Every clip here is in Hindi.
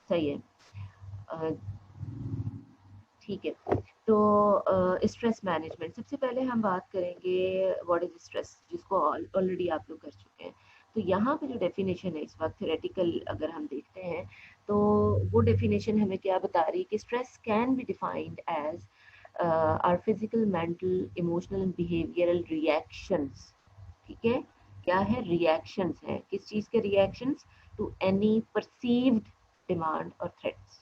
सही है। अ, ठीक है। तो स्ट्रेस मैनेजमेंट, सबसे पहले हम बात करेंगे व्हाट इज स्ट्रेस, जिसको ऑलरेडी आप लोग कर चुके हैं। तो यहाँ पे जो डेफिनेशन है इस वक्त थ्योरेटिकल अगर हम देखते हैं तो वो डेफिनेशन हमें क्या बता रही है कि stress can be defined as our physical, mental, emotional and behavioural reactions. ठीक है, क्या है? रिएक्शंस है। किस चीज़ के reactions? To any perceived demand और थ्रेट्स।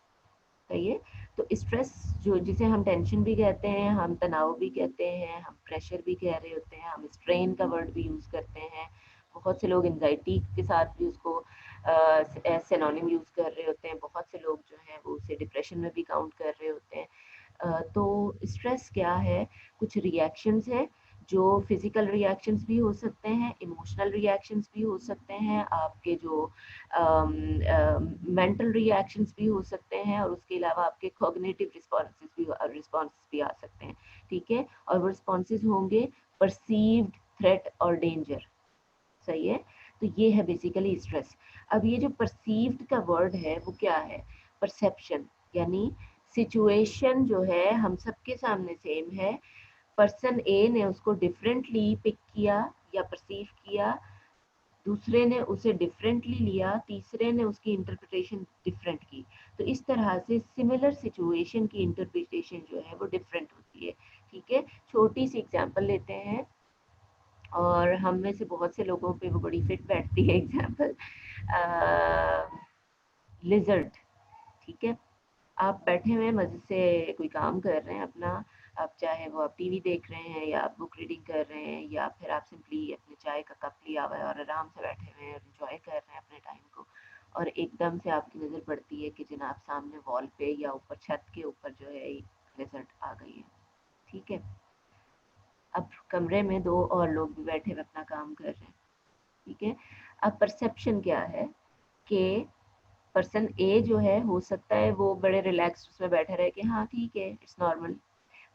सही है। तो स्ट्रेस जो जिसे हम टेंशन भी कहते हैं, हम तनाव भी कहते हैं, हम प्रेशर भी कह रहे होते हैं, हम स्ट्रेन का वर्ड भी यूज़ करते हैं। बहुत से लोग एंजाइटी के साथ भी उसको सिनोनिम यूज़ कर रहे होते हैं। बहुत से लोग जो हैं वो उसे डिप्रेशन में भी काउंट कर रहे होते हैं। तो स्ट्रेस क्या है? कुछ रिएक्शंस हैं जो फिजिकल रिएक्शंस भी हो सकते हैं, इमोशनल रिएक्शंस भी हो सकते हैं, आपके जो मेंटल रिएक्शंस भी हो सकते हैं, और उसके अलावा आपके कॉग्निटिव रिस्पॉन्सेस भी आ सकते हैं। ठीक है, और वो रिस्पॉन्सेस होंगे परसीव्ड थ्रेट और डेंजर। सही है। तो ये है बेसिकली स्ट्रेस। अब ये जो परसीव्ड का वर्ड है वो क्या है? परसेप्शन, यानी सिचुएशन जो है हम सबके सामने सेम है, पर्सन ए ने उसको डिफरेंटली पिक किया या परसीव किया, दूसरे ने उसे डिफरेंटली लिया, तीसरे ने उसकी इंटरप्रिटेशन डिफरेंट की। तो इस तरह से सिमिलर सिचुएशन की इंटरप्रिटेशन जो है वो डिफरेंट होती है। ठीक है, छोटी सी एग्जांपल लेते हैं और हम में से बहुत से लोगों पे वो बड़ी फिट बैठती है एग्जांपल। लिजर्ड। ठीक है, आप बैठे हुए मजे से कोई काम कर रहे हैं अपना, आप चाहे वो आप टीवी देख रहे हैं या आप बुक रीडिंग कर रहे हैं या फिर आप सिंपली अपने चाय का कप लिया हुआ है और आराम से बैठे हुए हैं और एंजॉय कर रहे हैं अपने टाइम को, और एकदम से आपकी नज़र पड़ती है कि जनाब सामने वॉल पे या ऊपर छत के ऊपर जो है एक लिजर्ड आ गई है। ठीक है, अब कमरे में दो और लोग भी बैठे हुए अपना काम कर रहे हैं। ठीक है, अब परसेप्शन क्या है कि पर्सन ए जो है हो सकता है वो बड़े रिलैक्स उसमें बैठे रहे कि हाँ ठीक है, इट्स नॉर्मल।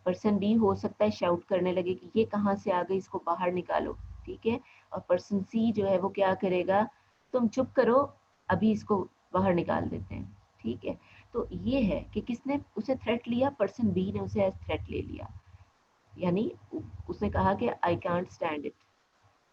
पर्सन बी हो सकता है शाउट करने लगे कि ये कहाँ से आ गई, इसको बाहर निकालो। ठीक है, और पर्सन सी जो है वो क्या करेगा? तुम चुप करो, अभी इसको बाहर निकाल देते हैं। ठीक है, तो ये है कि किसने उसे थ्रेट लिया? पर्सन बी ने उसे एज थ्रेट ले लिया, यानी उसने कहा कि आई कांट स्टैंड इट।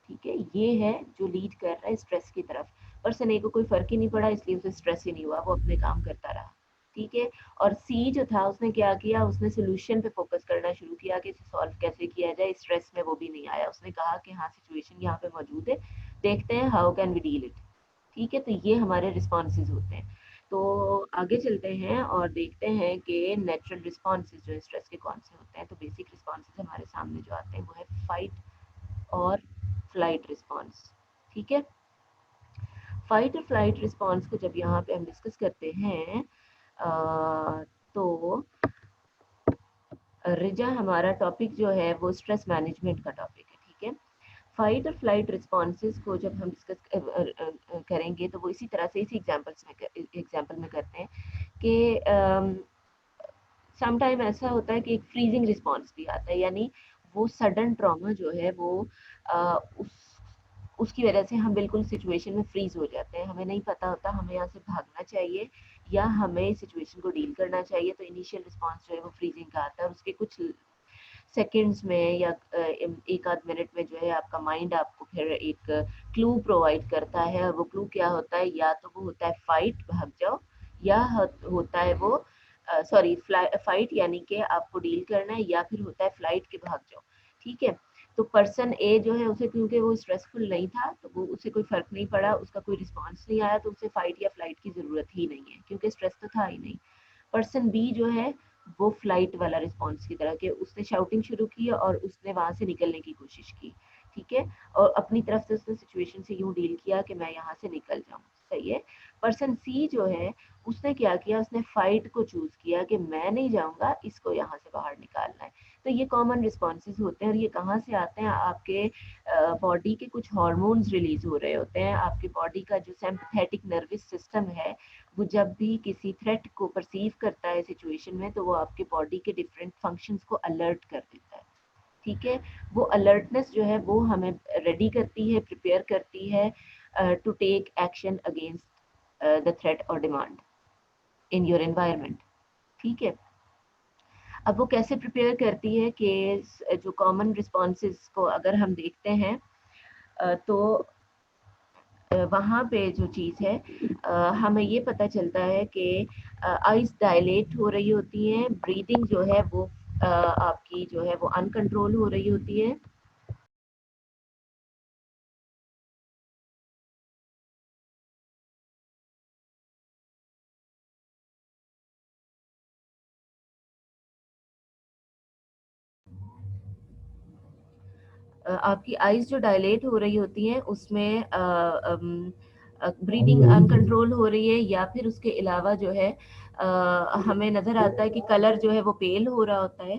ठीक है, ये है जो लीड कर रहा है स्ट्रेस की तरफ। पर्सन ए को कोई फर्क ही नहीं पड़ा, इसलिए उसे स्ट्रेस ही नहीं हुआ, वो अपने काम करता रहा। ठीक है, और सी जो था उसने क्या किया? उसने सोल्यूशन पे फोकस करना शुरू किया कि इसे सॉल्व कैसे किया जाए। स्ट्रेस में वो भी नहीं आया, उसने कहा कि हाँ सिचुएशन यहाँ पे मौजूद है, देखते हैं how can we deal it. ठीक है, तो ये हमारे रिस्पॉन्सेज होते हैं। तो आगे चलते हैं और देखते हैं कि नेचुरल रिस्पॉन्सेज जो स्ट्रेस के कौन से होते हैं। तो बेसिक रिस्पॉन्सेज हमारे सामने जो आते हैं वो है फाइट और फ्लाइट रिस्पॉन्स। ठीक है, फाइट और फ्लाइट रिस्पॉन्स को जब यहाँ पे हम डिस्कस करते हैं तो रिजा हमारा टॉपिक जो है वो स्ट्रेस मैनेजमेंट का टॉपिक है। ठीक है, फाइट और फ्लाइट रिस्पॉन्सेज को जब हम डिस्कस करेंगे तो वो इसी तरह से इसी एग्जाम्पल में करते हैं कि सम टाइम ऐसा होता है कि एक फ्रीजिंग रिस्पॉन्स भी आता है, यानी वो सडन ट्रॉमा जो है वो उस उसकी वजह से हम बिल्कुल सिचुएशन में फ्रीज हो जाते हैं, हमें नहीं पता होता हमें यहाँ से भागना चाहिए या हमें सिचुएशन को डील करना चाहिए। तो इनिशियल रिस्पॉन्स जो है वो फ्रीजिंग का आता है, और उसके कुछ सेकंड्स में या एक आध मिनट में जो है आपका माइंड आपको फिर एक क्लू प्रोवाइड करता है, और वो क्लू क्या होता है? या तो वो होता है फाइट, भाग जाओ, या होता है वो सॉरी फाइट यानी कि आपको डील करना है, या फिर होता है फ्लाइट के भाग जाओ। ठीक है, तो पर्सन ए जो है उसे क्योंकि वो स्ट्रेसफुल नहीं था तो वो उसे कोई फर्क नहीं पड़ा, उसका कोई रिस्पॉन्स नहीं आया, तो उसे फाइट या फ्लाइट की जरूरत ही नहीं है क्योंकि स्ट्रेस तो था ही नहीं। पर्सन बी जो है वो फ्लाइट वाला रिस्पॉन्स की तरह के उसने शाउटिंग शुरू की और उसने वहां से निकलने की कोशिश की। ठीक है, और अपनी तरफ से उसने सिचुएशन से यूं डील किया कि मैं यहाँ से निकल जाऊं। सही है। पर्सन सी जो है उसने क्या किया? उसने फाइट को चूज किया कि मैं नहीं जाऊंगा, इसको यहाँ से बाहर निकालना है। तो ये कॉमन रिस्पॉन्सेज होते हैं, और ये कहाँ से आते हैं? आपके बॉडी के कुछ हार्मोन्स रिलीज हो रहे होते हैं, आपके बॉडी का जो सिंपैथेटिक नर्वस सिस्टम है वो जब भी किसी थ्रेट को परसीव करता है सिचुएशन में तो वो आपके बॉडी के डिफरेंट फंक्शंस को अलर्ट कर देता है। ठीक है, वो अलर्टनेस जो है वो हमें रेडी करती है, प्रिपेयर करती है to take action against the threat or demand in your environment. ठीक है। अब वो कैसे प्रिपेयर करती है कि जो कॉमन रिस्पॉन्सेज को अगर हम देखते हैं तो वहाँ पे जो चीज़ है हमें ये पता चलता है कि आइज डायलेट हो रही होती हैं, ब्रीदिंग जो है वो आपकी जो है वो अनकंट्रोल हो रही होती है। आपकी आइज जो डायलेट हो रही होती हैं उसमें ब्रीदिंग अनकंट्रोल हो रही है, या फिर उसके अलावा जो है हमें नज़र आता है कि कलर जो है वो पेल हो रहा होता है।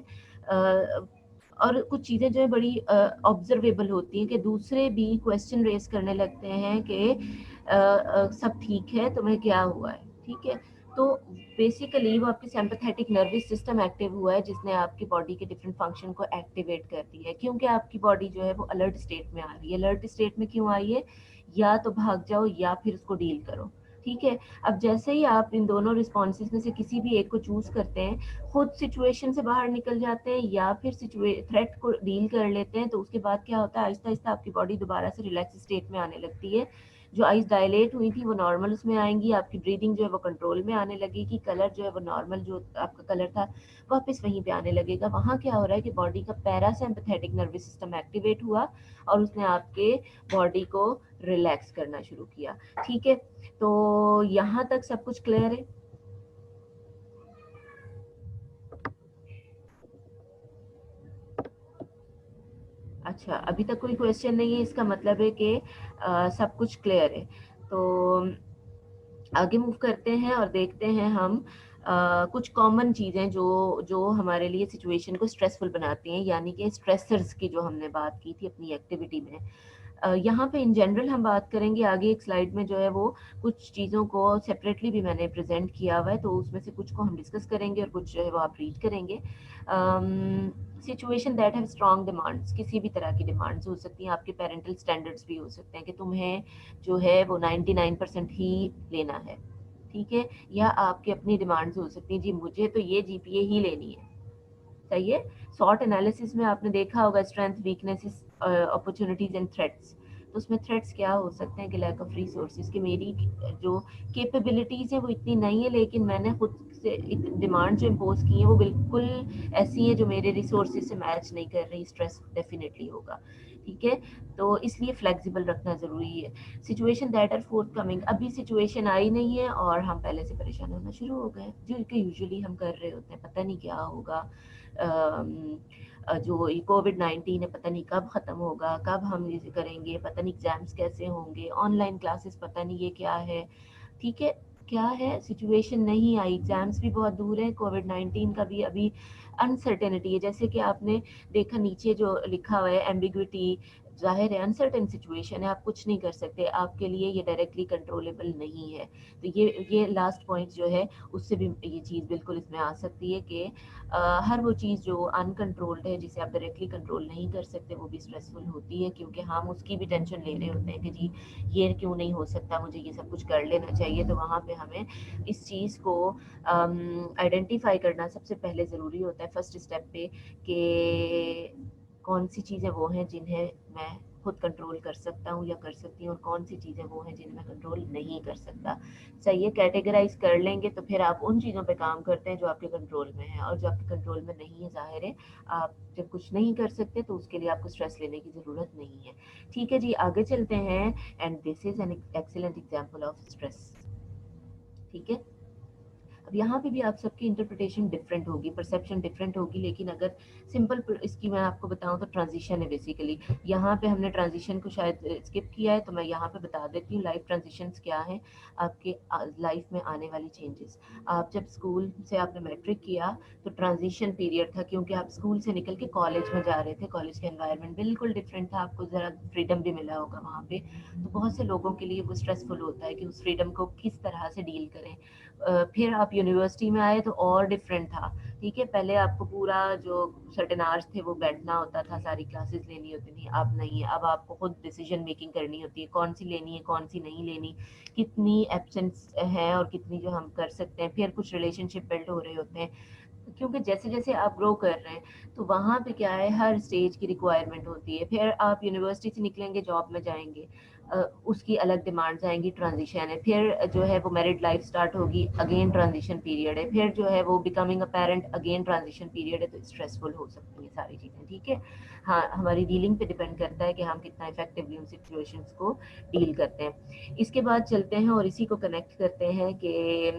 और कुछ चीज़ें जो है बड़ी ऑब्जर्वेबल होती हैं कि दूसरे भी क्वेश्चन रेज करने लगते हैं कि सब ठीक है, तुम्हें क्या हुआ है, ठीक है। तो बेसिकली वो आपकी सिंपैथेटिक नर्वस सिस्टम एक्टिव हुआ है जिसने आपकी बॉडी के डिफरेंट फंक्शन को एक्टिवेट कर दिया है, क्योंकि आपकी बॉडी जो है वो अलर्ट स्टेट में आ रही है। अलर्ट स्टेट में क्यों आई है? या तो भाग जाओ या फिर उसको डील करो, ठीक है। अब जैसे ही आप इन दोनों रिस्पॉन्सेज में से किसी भी एक को चूज करते हैं, खुद सिचुएशन से बाहर निकल जाते हैं या फिर थ्रेट को डील कर लेते हैं, तो उसके बाद क्या होता है, आहिस्ता आहिस्ता आपकी बॉडी दोबारा से रिलैक्स स्टेट में आने लगती है। जो आइज डायलेट हुई थी वो नॉर्मल उसमें आएंगी, आपकी ब्रीदिंग जो है वो कंट्रोल में आने लगेगी, कलर जो है वो नॉर्मल जो आपका कलर था वापस वहीं पे आने लगेगा। वहाँ क्या हो रहा है कि बॉडी का पैरासिम्पैथेटिक नर्वस सिस्टम एक्टिवेट हुआ और उसने आपके बॉडी को रिलैक्स करना शुरू किया, ठीक है। तो यहाँ तक सब कुछ क्लियर है? अच्छा, अभी तक कोई क्वेश्चन नहीं है, इसका मतलब है कि सब कुछ क्लियर है। तो आगे मूव करते हैं और देखते हैं हम कुछ कॉमन चीज़ें जो जो हमारे लिए सिचुएशन को स्ट्रेसफुल बनाती हैं, यानी कि स्ट्रेसर्स की जो हमने बात की थी अपनी एक्टिविटी में। यहाँ पे इन जनरल हम बात करेंगे, आगे एक स्लाइड में जो है वो कुछ चीज़ों को सेपरेटली भी मैंने प्रेजेंट किया हुआ है, तो उसमें से कुछ को हम डिस्कस करेंगे और कुछ जो है वो आप रीड करेंगे। Situation that have strong demands, किसी भी तरह की डिमांड्स हो सकती हैं, आपके पेरेंटल स्टैंडर्ड्स भी हो सकते हैं कि तुम्हें जो है वो 99% ही लेना है, ठीक है। या आपकी अपनी डिमांड्स हो सकती हैं, जी मुझे तो ये जीपीए ही लेनी है, सही है। सॉर्ट एनालिसिस में आपने देखा होगा strength, weaknesses, opportunities and threats. तो उसमें थ्रेट्स क्या हो सकते हैं कि लैक ऑफ रिसोर्सेज, कि मेरी जो कैपेबिलिटीज है वो इतनी नहीं है, लेकिन मैंने खुद से डिमांड जो इम्पोज की है वो बिल्कुल ऐसी है जो मेरे रिसोर्सेज से मैच नहीं कर रही, स्ट्रेस डेफिनेटली होगा, ठीक है। तो इसलिए फ्लेक्सिबल रखना ज़रूरी है। Situation that are forthcoming, अभी सिचुएशन आई नहीं है और हम पहले से परेशान होना शुरू हो गए, जो कि यूजुअली हम कर रहे होते हैं, पता नहीं क्या होगा, जो ये कोविड-19 है पता नहीं कब ख़त्म होगा, कब हम ये करेंगे, पता नहीं एग्ज़ाम्स कैसे होंगे, ऑनलाइन क्लासेस पता नहीं ये क्या है, ठीक है। क्या है, सिचुएशन नहीं आई, एग्ज़ाम्स भी बहुत दूर है, कोविड-19 का भी अभी अनसर्टेनिटी है। जैसे कि आपने देखा नीचे जो लिखा हुआ है एम्बिग्विटी, ज़ाहिर है अनसर्टेन सिचुएशन है, आप कुछ नहीं कर सकते, आपके लिए ये डायरेक्टली कंट्रोलेबल नहीं है। तो ये लास्ट पॉइंट जो है उससे भी ये चीज़ बिल्कुल इसमें आ सकती है कि हर वो चीज़ जो अनकंट्रोल्ड है, जिसे आप डायरेक्टली कंट्रोल नहीं कर सकते, वो भी स्ट्रेसफुल होती है, क्योंकि हम उसकी भी टेंशन ले रहे होते हैं कि जी ये क्यों नहीं हो सकता, मुझे ये सब कुछ कर लेना चाहिए। तो वहाँ पे हमें इस चीज़ को आइडेंटिफाई करना सबसे पहले ज़रूरी होता है फर्स्ट स्टेप पे, कि कौन सी चीज़ें वो हैं जिन्हें मैं खुद कंट्रोल कर सकता हूँ या कर सकती हूँ, और कौन सी चीज़ें वो हैं जिन्हें मैं कंट्रोल नहीं कर सकता। सही है, कैटेगराइज कर लेंगे तो फिर आप उन चीज़ों पे काम करते हैं जो आपके कंट्रोल में है, और जो आपके कंट्रोल में नहीं है, ज़ाहिर है आप जब कुछ नहीं कर सकते तो उसके लिए आपको स्ट्रेस लेने की ज़रूरत नहीं है, ठीक है जी। आगे चलते हैं, and this is an excellent example of stress, ठीक है। अब यहाँ पे भी आप सबकी इंटरप्रिटेशन डिफरेंट होगी, परसेप्शन डिफरेंट होगी, लेकिन अगर सिंपल इसकी मैं आपको बताऊँ तो ट्रांजिशन है बेसिकली। यहाँ पे हमने ट्रांजिशन को शायद स्किप किया है, तो मैं यहाँ पे बता देती हूँ लाइफ ट्रांजिशंस क्या हैं आपके लाइफ में आने वाली चेंजेस। आप जब स्कूल से आपने मैट्रिक किया तो ट्रांजिशन पीरियड था, क्योंकि आप स्कूल से निकल के कॉलेज में जा रहे थे, कॉलेज का एनवायरनमेंट बिल्कुल डिफरेंट था, आपको ज़रा फ्रीडम भी मिला होगा वहाँ पे। तो बहुत से लोगों के लिए वो स्ट्रेसफुल होता है कि उस फ्रीडम को किस तरह से डील करें। फिर आप यूनिवर्सिटी में आए तो और डिफरेंट था, ठीक है। पहले आपको पूरा जो सर्टेन आवर्स थे वो बैठना होता था, सारी क्लासेस लेनी होती थी, अब नहीं है। अब आपको खुद डिसीजन मेकिंग करनी होती है, कौन सी लेनी है कौन सी नहीं लेनी, कितनी एब्सेंस है और कितनी जो हम कर सकते हैं। फिर कुछ रिलेशनशिप बिल्ड हो रहे होते हैं, क्योंकि जैसे जैसे आप ग्रो कर रहे हैं तो वहाँ पे क्या है, हर स्टेज की रिक्वायरमेंट होती है। फिर आप यूनिवर्सिटी से निकलेंगे, जॉब में जाएंगे, उसकी अलग डिमांड्स आएंगी, ट्रांजिशन है। फिर जो है वो मैरिड लाइफ स्टार्ट होगी, अगेन ट्रांजिशन पीरियड है। फिर जो है वो becoming a parent, again transition period है। तो स्ट्रेसफुल हो सकती हैं सारी चीज़ें, ठीक है। हाँ, हमारी डीलिंग पे डिपेंड करता है कि हम कितना इफेक्टिवली उन सिचुएशंस को डील करते हैं। इसके बाद चलते हैं और इसी को कनेक्ट करते हैं कि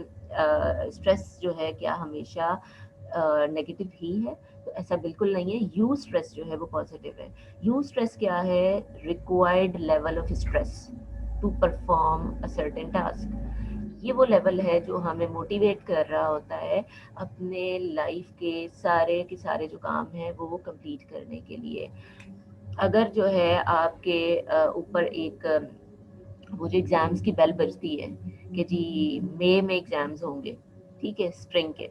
स्ट्रेस जो है क्या हमेशा नेगेटिव ही है। तो ऐसा बिल्कुल नहीं है। यू स्ट्रेस जो है वो पॉजिटिव है। यू स्ट्रेस क्या है, required level of stress to perform a certain task. ये वो लेवल है जो हमें मोटिवेट कर रहा होता है अपने लाइफ के सारे जो काम हैं वो कंप्लीट करने के लिए। अगर जो है आपके ऊपर एक वो जो एग्जाम्स की बेल बजती है कि जी मई में एग्जाम्स होंगे, ठीक है, स्प्रिंग के,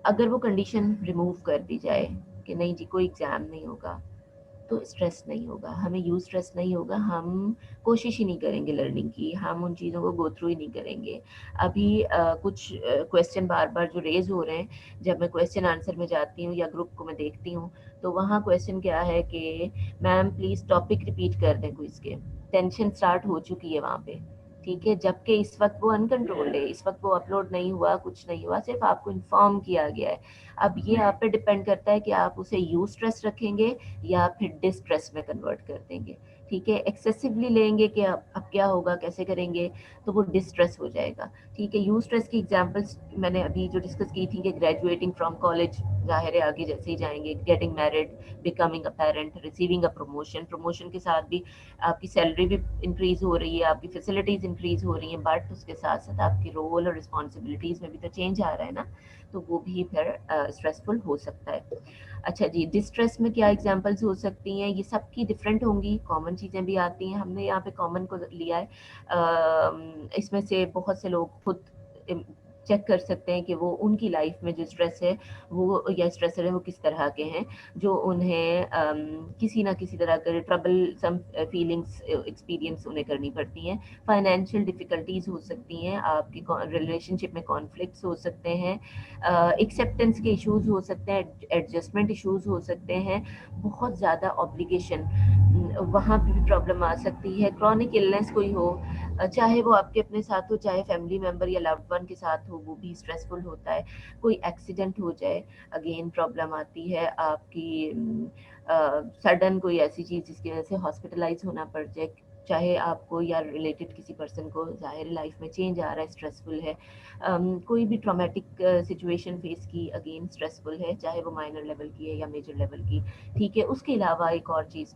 अगर वो कंडीशन रिमूव कर दी जाए कि नहीं जी कोई एग्ज़ाम नहीं होगा, तो स्ट्रेस नहीं होगा, हमें यूँ स्ट्रेस नहीं होगा, हम कोशिश ही नहीं करेंगे लर्निंग की, हम उन चीज़ों को गो थ्रू ही नहीं करेंगे। अभी कुछ क्वेश्चन बार बार जो रेज हो रहे हैं, जब मैं क्वेश्चन आंसर में जाती हूँ या ग्रुप को मैं देखती हूँ, तो वहाँ क्वेश्चन क्या है कि मैम प्लीज़ टॉपिक रिपीट कर दें क्विज के। टेंशन स्टार्ट हो चुकी है वहाँ पे, ठीक है। जबकि इस वक्त वो अनकंट्रोल्ड है, इस वक्त वो अपलोड नहीं हुआ, कुछ नहीं हुआ, सिर्फ आपको इन्फॉर्म किया गया है। अब ये आप पे डिपेंड करता है कि आप उसे यू स्ट्रेस रखेंगे या फिर डिस्ट्रेस में कन्वर्ट कर देंगे, ठीक है। एक्सेसिवली लेंगे कि अब क्या होगा, कैसे करेंगे, तो वो डिस्ट्रेस हो जाएगा, ठीक है। यू स्ट्रेस की एग्जांपल्स मैंने अभी जो डिस्कस की थी कि ग्रेजुएटिंग फ्रॉम कॉलेज, जाहिर है आगे जैसे ही जाएंगे, getting married, becoming a parent, receiving a promotion, promotion के साथ भी आपकी सैलरी भी इंक्रीज हो रही है, आपकी फैसिलिटीज इंक्रीज हो रही हैं, बट उसके साथ साथ आपकी रोल और रिस्पॉन्सिबिलिटीज में भी तो चेंज आ रहा है ना, तो वो भी फिर स्ट्रेसफुल हो सकता है। अच्छा जी, डिस्ट्रेस में क्या एग्जांपल्स हो सकती हैं, ये सबकी डिफरेंट होंगी, कॉमन चीज़ें भी आती हैं, हमने यहाँ पे कॉमन को लिया है। इसमें से बहुत से लोग खुद चेक कर सकते हैं कि वो उनकी लाइफ में जो स्ट्रेस है वो या स्ट्रेसर है वो किस तरह के हैं, जो उन्हें किसी ना किसी तरह के ट्रबल सम फीलिंग्स एक्सपीरियंस उन्हें करनी पड़ती हैं। फाइनेंशियल डिफ़िकल्टीज़ हो सकती हैं, आपकी रिलेशनशिप में कॉन्फ्लिक्ट्स हो सकते हैं, एक्सेप्टेंस के इश्यूज़ हो सकते हैं, एडजस्टमेंट इश्यूज़ हो सकते हैं, बहुत ज़्यादा ऑब्लिगेशन, वहाँ पे भी प्रॉब्लम आ सकती है। क्रॉनिक इलनेस कोई हो, चाहे वो आपके अपने साथ हो, चाहे फैमिली मेम्बर या लव्ड वन के साथ हो, वो भी स्ट्रेसफुल होता है। कोई एक्सीडेंट हो जाए, अगेन प्रॉब्लम आती है आपकी। सडन कोई ऐसी चीज़ जिसकी वजह से हॉस्पिटलाइज होना पड़ जाए, चाहे आपको या रिलेटेड किसी पर्सन को, ज़ाहिर लाइफ में चेंज आ रहा है, स्ट्रेसफुल है। कोई भी ट्रॉमेटिक सिचुएशन फेस की, अगेन स्ट्रेसफुल है, चाहे वो माइनर लेवल की है या मेजर लेवल की, ठीक है। उसके अलावा एक और चीज़,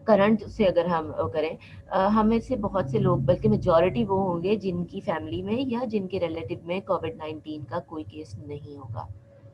करंट से अगर हम करें, हमें से बहुत से लोग, बल्कि मेजॉरिटी वो होंगे जिनकी फैमिली में या जिनके रिलेटिव में कोविड-19 का कोई केस नहीं होगा,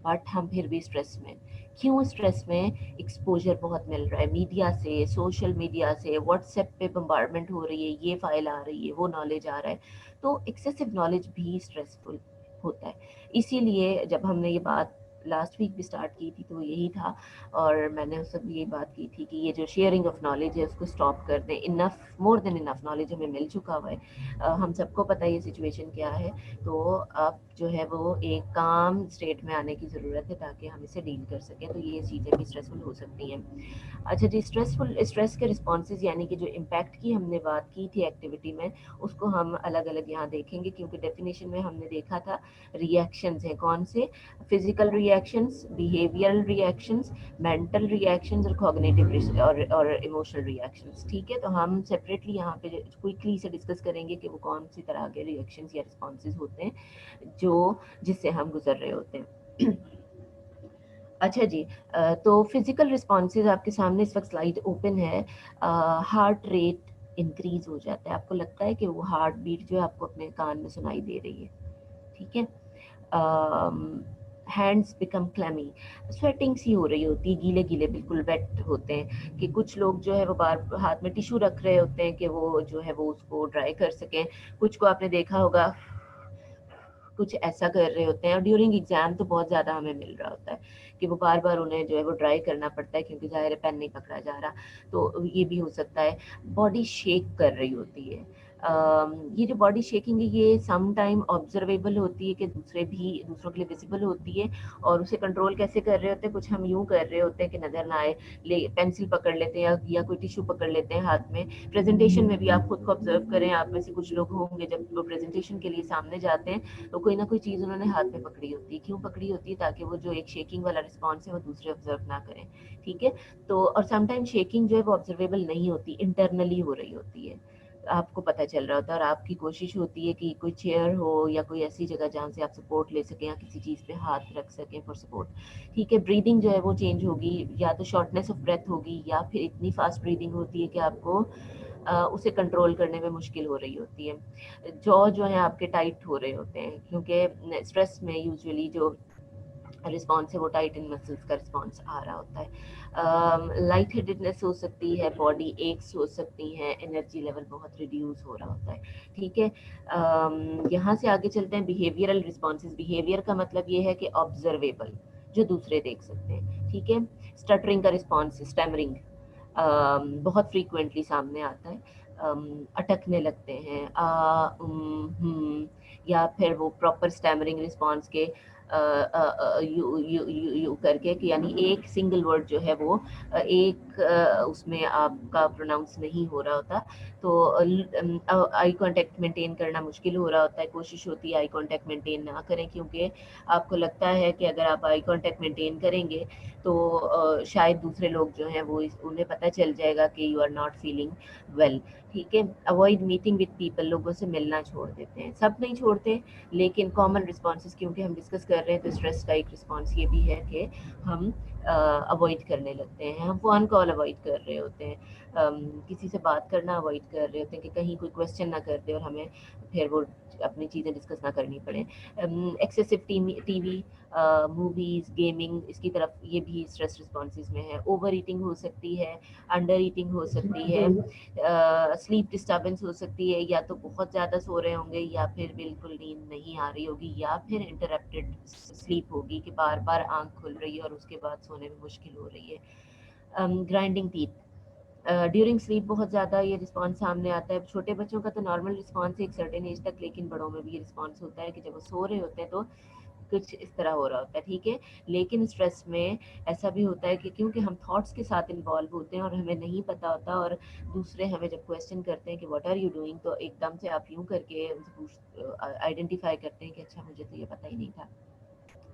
बट हम फिर भी स्ट्रेस में। क्यों स्ट्रेस में? एक्सपोजर बहुत मिल रहा है मीडिया से, सोशल मीडिया से, व्हाट्सएप पे बम्बार्डमेंट हो रही है, ये फाइल आ रही है, वो नॉलेज आ रहा है, तो एक्सेसिव नॉलेज भी स्ट्रेसफुल होता है। इसीलिए जब हमने ये बात लास्ट वीक भी स्टार्ट की थी तो यही था, और मैंने उस सब यही बात की थी कि ये जो शेयरिंग ऑफ नॉलेज है उसको स्टॉप कर दें। Enough, more than enough knowledge हमें मिल चुका हुआ है, हम सबको पता है ये सिचुएशन क्या है। तो अब जो है वो एक काम स्टेट में आने की ज़रूरत है ताकि हम इसे डील कर सकें, तो ये चीज़ें भी स्ट्रेसफुल हो सकती हैं। अच्छा जी, स्ट्रेस के रिस्पॉन्सेज यानी कि जो इम्पैक्ट की हमने बात की थी एक्टिविटी में, उसको हम अलग अलग यहाँ देखेंगे, क्योंकि डेफिनेशन में हमने देखा था रिएक्शंस हैं कौन से, physical reactions, behavioural reactions, mental reactions और कॉग्निटिव और इमोशनल रिएक्शंस, ठीक है। तो हम सेपरेटली यहाँ पे क्विकली से डिस्कस करेंगे कि वो कौन सी तरह के रिएक्शंस या रिस्पॉन्सेज होते हैं जो जिससे हम गुजर रहे होते हैं। अच्छा जी, तो फिजिकल रिस्पॉन्सेज आपके सामने इस वक्त स्लाइड ओपन है। हार्ट रेट इंक्रीज हो जाता है, आपको लगता है कि वो हार्ट बीट जो है आपको अपने कान में सुनाई दे रही है, ठीक है। हैंड्स बिकम क्लैमी, स्वेटिंग सी हो रही होती है, गीले गीले बिल्कुल वेट होते हैं, कि कुछ लोग जो है वो बार हाथ में टिश्यू रख रहे होते हैं कि वो जो है वो उसको ड्राई कर सकें। कुछ को आपने देखा होगा कुछ ऐसा कर रहे होते हैं। और ड्यूरिंग एग्जाम तो बहुत ज़्यादा हमें मिल रहा होता है कि वो बार बार उन्हें जो है वो ट्राई करना पड़ता है, क्योंकि ज़ाहिर है पेन नहीं पकड़ा जा रहा। तो ये भी हो सकता है। बॉडी शेक कर रही होती है। ये जो बॉडी शेकिंग है ये सम टाइम ऑब्जर्वेबल होती है कि दूसरों के लिए विजिबल होती है। और उसे कंट्रोल कैसे कर रहे होते हैं, कुछ हम यूँ कर रहे होते हैं कि नज़र ना आए, ले पेंसिल पकड़ लेते हैं या कोई टिश्यू पकड़ लेते हैं हाथ में। प्रेजेंटेशन में भी आप खुद को ऑब्जर्व करें, आप में से कुछ लोग होंगे जब वो प्रेजेंटेशन के लिए सामने जाते हैं तो कोई ना कोई चीज़ उन्होंने हाथ में पकड़ी होती है। क्यों पकड़ी होती है? ताकि वो जो एक शेकिंग वाला रिस्पॉन्स है वो दूसरे ऑब्जर्व ना करें। ठीक है। तो और समटाइम शेकिंग जो है वो ऑब्जर्वेबल नहीं होती, इंटरनली हो रही होती है, आपको पता चल रहा होता है। और आपकी कोशिश होती है कि कोई चेयर हो या कोई ऐसी जगह जहाँ से आप सपोर्ट ले सकें या किसी चीज़ पे हाथ रख सकें फॉर सपोर्ट। ठीक है। ब्रीदिंग जो है वो चेंज होगी, या तो शॉर्टनेस ऑफ ब्रेथ होगी या फिर इतनी फास्ट ब्रीदिंग होती है कि आपको उसे कंट्रोल करने में मुश्किल हो रही होती है। जॉ जो है आपके टाइट हो रहे होते हैं, क्योंकि स्ट्रेस में यूजुअली जो रिस्पॉन्स है वो टाइट इन मसल्स का रिस्पॉन्स आ रहा होता है। लाइट हेडेडनेस हो सकती है, बॉडी एक्स हो सकती हैं, एनर्जी लेवल बहुत रिड्यूस हो रहा होता है। ठीक है। यहाँ से आगे चलते हैं बिहेवियरल रिस्पॉन्सेज। बिहेवियर का मतलब ये है कि ऑब्जर्वेबल, जो दूसरे देख सकते हैं। ठीक है। स्टटरिंग का रिस्पॉन्स, स्टैमरिंग बहुत फ्रीक्वेंटली सामने आता है। अटकने लगते हैं, या फिर वो प्रॉपर स्टैमरिंग रिस्पॉन्स के यू यू यू यू करके, कि यानी एक सिंगल वर्ड जो है वो उसमें आपका प्रोनाउंस नहीं हो रहा होता। तो आई कांटेक्ट मेंटेन करना मुश्किल हो रहा होता है। कोशिश होती है आई कांटेक्ट मेंटेन ना करें, क्योंकि आपको लगता है कि अगर आप आई कांटेक्ट मेंटेन करेंगे तो शायद दूसरे लोग जो हैं वो उन्हें पता चल जाएगा कि you are not feeling well. ठीक है। अवॉइड मीटिंग विद पीपल, लोगों से मिलना छोड़ देते हैं। सब नहीं छोड़ते, लेकिन कॉमन रिस्पॉन्सेज क्योंकि हम डिस्कस कर रहे हैं तो स्ट्रेस का एक रिस्पॉन्स ये भी है कि हम अवॉइड करने लगते हैं। हम फ़ोन कॉल अवॉइड कर रहे होते हैं, किसी से बात करना अवॉइड कर रहे होते हैं कि कहीं कोई क्वेश्चन ना कर दे और हमें फिर वो अपनी चीज़ें डिस्कस ना करनी पड़े। एक्सेसिव टीवी, मूवीज़, गेमिंग, इसकी तरफ ये भी स्ट्रेस रिस्पॉन्सेज में है। ओवर ईटिंग हो सकती है, अंडर ईटिंग हो सकती है, स्लीप डिस्टर्बेंस हो सकती है, या तो बहुत ज़्यादा सो रहे होंगे या फिर बिल्कुल नींद नहीं आ रही होगी, या फिर इंटरप्टेड स्लीप होगी कि बार बार आंख खुल रही है और उसके बाद सोने में मुश्किल हो रही है। ग्राइंडिंग टीथ, ड्यूरिंग स्लीप बहुत ज़्यादा ये रिस्पॉन्स सामने आता है। छोटे बच्चों का तो नॉर्मल रिस्पॉन्स है एक सर्टेन एज तक, लेकिन बड़ों में भी ये रिस्पॉन्स होता है कि जब वो सो रहे होते हैं तो कुछ इस तरह हो रहा होता है। ठीक है। लेकिन स्ट्रेस में ऐसा भी होता है कि क्योंकि हम थॉट्स के साथ इन्वॉल्व होते हैं और हमें नहीं पता होता, और दूसरे हमें जब क्वेश्चन करते हैं कि व्हाट आर यू डूइंग, तो एकदम से आप यूँ करके उनसे पूछ आइडेंटिफाई करते हैं कि अच्छा मुझे तो ये पता ही नहीं था।